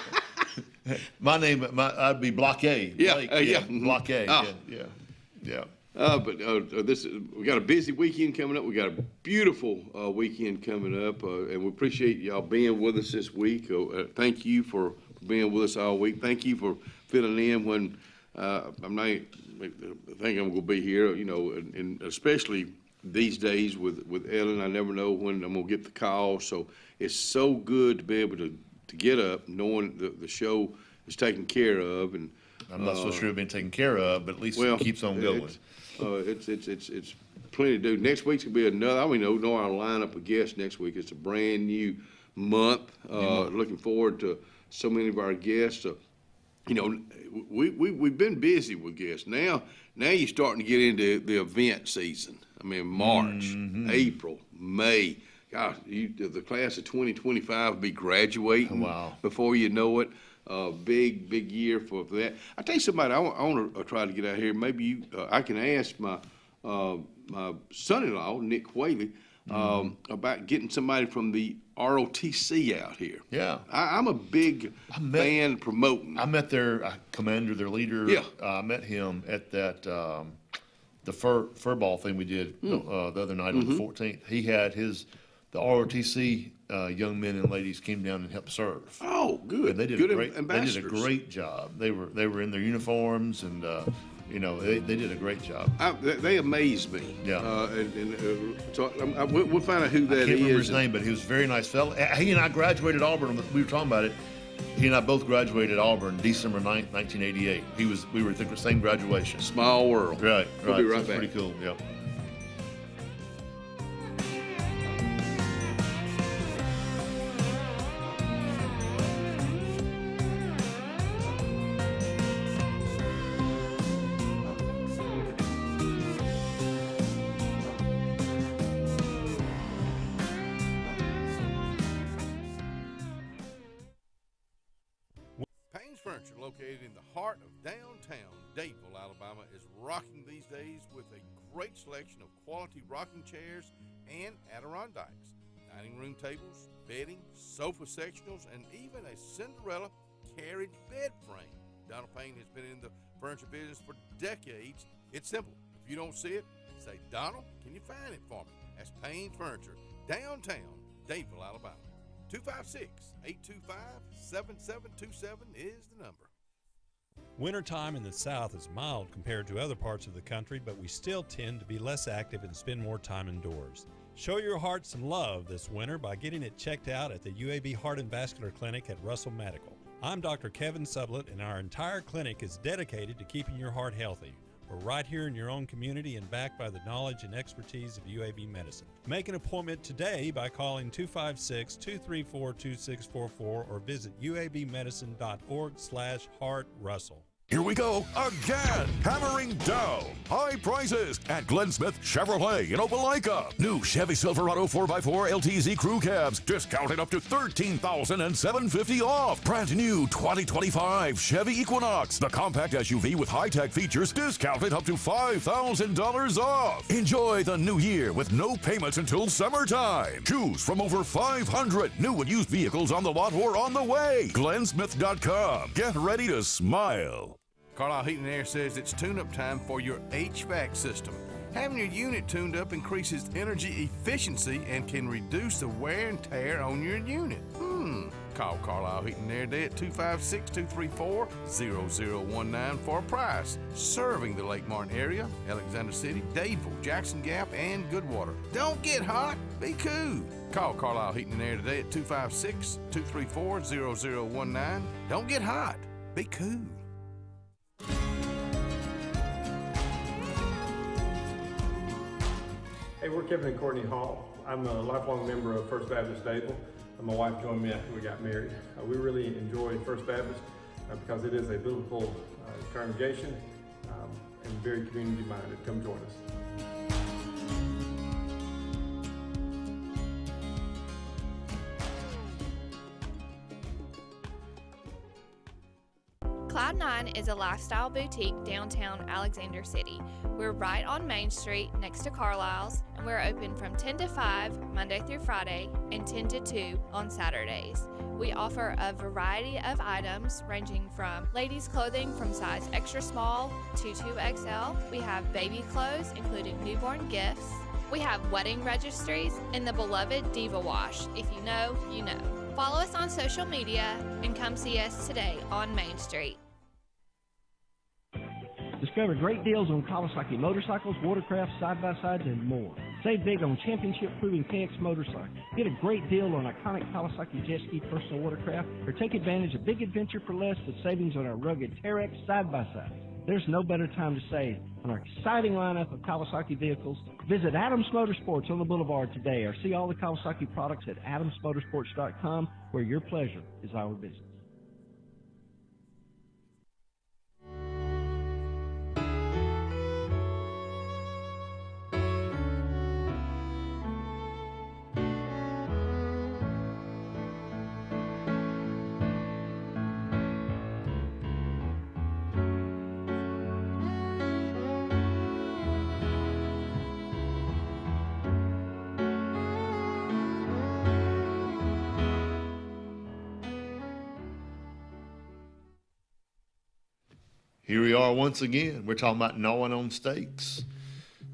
My name, I'd be Block A. Yeah. Block A. Oh. Yeah. We got a busy weekend coming up. We got a beautiful weekend coming up, and we appreciate y'all being with us this week. Thank you for being with us all week. Thank you for filling in when I think I'm going to be here. And especially these days with Ellen, I never know when I'm going to get the call. So it's so good to be able to get up knowing the show is taken care of. And I'm not so sure it's been taken care of, but at least it keeps on going. It's plenty to do. Next week's gonna be another. We know our lineup of guests next week. It's a brand new month. Looking forward to so many of our guests. We've been busy with guests. Now you're starting to get into the event season. I mean, March, April, May. Gosh, the class of 2025 will be graduating. Wow. Before you know it. Big year for that. I tell you somebody, I want to try to get out here. Maybe I can ask my son-in-law, Nick Whaley, about getting somebody from the ROTC out here. Yeah. I'm a big fan promoting. I met their commander, their leader. Yeah. I met him at that the fur ball thing we did the other night on the 14th. He had the ROTC young men and ladies came down and helped serve. Oh, good. And they did a great job. They were in their uniforms, and they did a great job. They amazed me. Yeah. So we'll find out who that is. I can't remember his name, but he was a very nice fellow. He and I graduated Auburn. We were talking about it. He and I both graduated Auburn December 9th, 1988. We were the same graduation. Small world. Right. We'll be right back. Pretty cool. Yeah. Located in the heart of downtown Dadeville, Alabama, is rocking these days with a great selection of quality rocking chairs and Adirondacks, dining room tables, bedding, sofa sectionals, and even a Cinderella carriage bed frame. Donald Payne has been in the furniture business for decades. It's simple. If you don't see it, say, "Donald, can you find it for me?" That's Payne Furniture, downtown Dadeville, Alabama. 256-825-7727 is the number. Wintertime in the South is mild compared to other parts of the country, but we still tend to be less active and spend more time indoors. Show your heart some love this winter by getting it checked out at the UAB Heart and Vascular Clinic at Russell Medical. I'm Dr. Kevin Sublett, and our entire clinic is dedicated to keeping your heart healthy. We're right here in your own community and backed by the knowledge and expertise of UAB Medicine. Make an appointment today by calling 256-234-2644 or visit uabmedicine.org/heartrussell. Here we go again, hammering down high prices at Glenn Smith Chevrolet in Opelika. New Chevy Silverado 4x4 LTZ crew cabs discounted up to $13,750 off. Brand new 2025 Chevy Equinox, the compact SUV with high-tech features, discounted up to $5,000 off. Enjoy the new year with no payments until summertime. Choose from over 500 new and used vehicles on the lot or on the way. GlennSmith.com. Get ready to smile. Carlisle Heating and Air says it's tune-up time for your HVAC system. Having your unit tuned up increases energy efficiency and can reduce the wear and tear on your unit. Call Carlisle Heating and Air today at 256-234-0019 for a price. Serving the Lake Martin area, Alexander City, Dadeville, Jackson Gap, and Goodwater. Don't get hot, be cool. Call Carlisle Heating and Air today at 256-234-0019. Don't get hot, be cool. Hey, we're Kevin and Courtney Hall. I'm a lifelong member of First Baptist Dadeville. My wife joined me after we got married. We really enjoy First Baptist because it is a biblical congregation and very community-minded. Come join us. Cloud9 is a lifestyle boutique downtown Alexander City. We're right on Main Street next to Carlisle's, and we're open from 10 to 5 Monday through Friday and 10 to 2 on Saturdays. We offer a variety of items ranging from ladies' clothing from size extra small to 2XL. We have baby clothes, including newborn gifts. We have wedding registries and the beloved Diva Wash. If you know, you know. Follow us on social media and come see us today on Main Street. Discover great deals on Kawasaki motorcycles, watercraft, side-by-sides, and more. Save big on championship-proving KX motorcycles. Get a great deal on iconic Kawasaki jet ski personal watercraft, or take advantage of big adventure for less with savings on our rugged Terex side-by-sides. There's no better time to save on our exciting lineup of Kawasaki vehicles. Visit Adams Motorsports on the Boulevard today, or see all the Kawasaki products at adamsmotorsports.com, where your pleasure is our business. Here we are once again. We're talking about gnawing on steaks.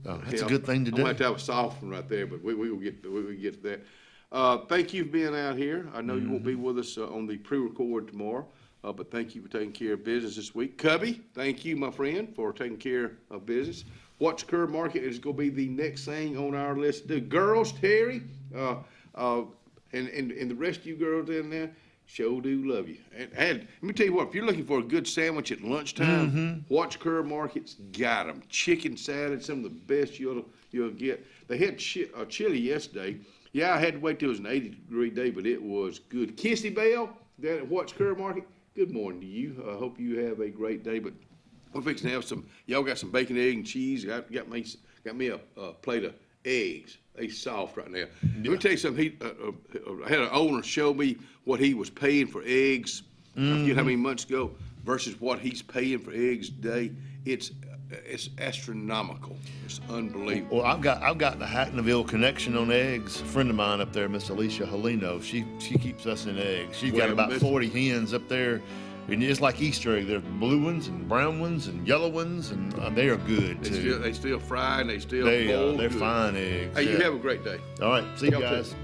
That's a good thing to do. I'm going to have a soft one right there, but we will get to that. Thank you for being out here. I know you won't be with us on the pre-record tomorrow, but thank you for taking care of business this week. Cubby, thank you, my friend, for taking care of business. Watch Curb Market is going to be the next thing on our list. The girls, Terry, and the rest of you girls in there, sure do love you. And let me tell you what, if you're looking for a good sandwich at lunchtime, Watch Curb Market's got them. Chicken salad, some of the best you'll get. They had chili yesterday. Yeah, I had to wait till it was an 80-degree day, but it was good. Kissy Bell, down at Watch Curb Market, good morning to you. I hope you have a great day. But we're fixing to have some, y'all got some bacon, egg, and cheese. Got me a plate of eggs. They soft right now. Let me tell you something. I had an owner show me what he was paying for eggs, I forget how many months ago, versus what he's paying for eggs today. It's astronomical. It's unbelievable. Well, I've got the Hackneyville connection on eggs. A friend of mine up there, Miss Alicia Helino, she keeps us in eggs. She's got about 40 hens up there. And it's like Easter egg. There's blue ones and brown ones and yellow ones, and they are good too. They still fry and they still they're good. fine eggs. Hey, you have a great day. All right, see you guys. Too.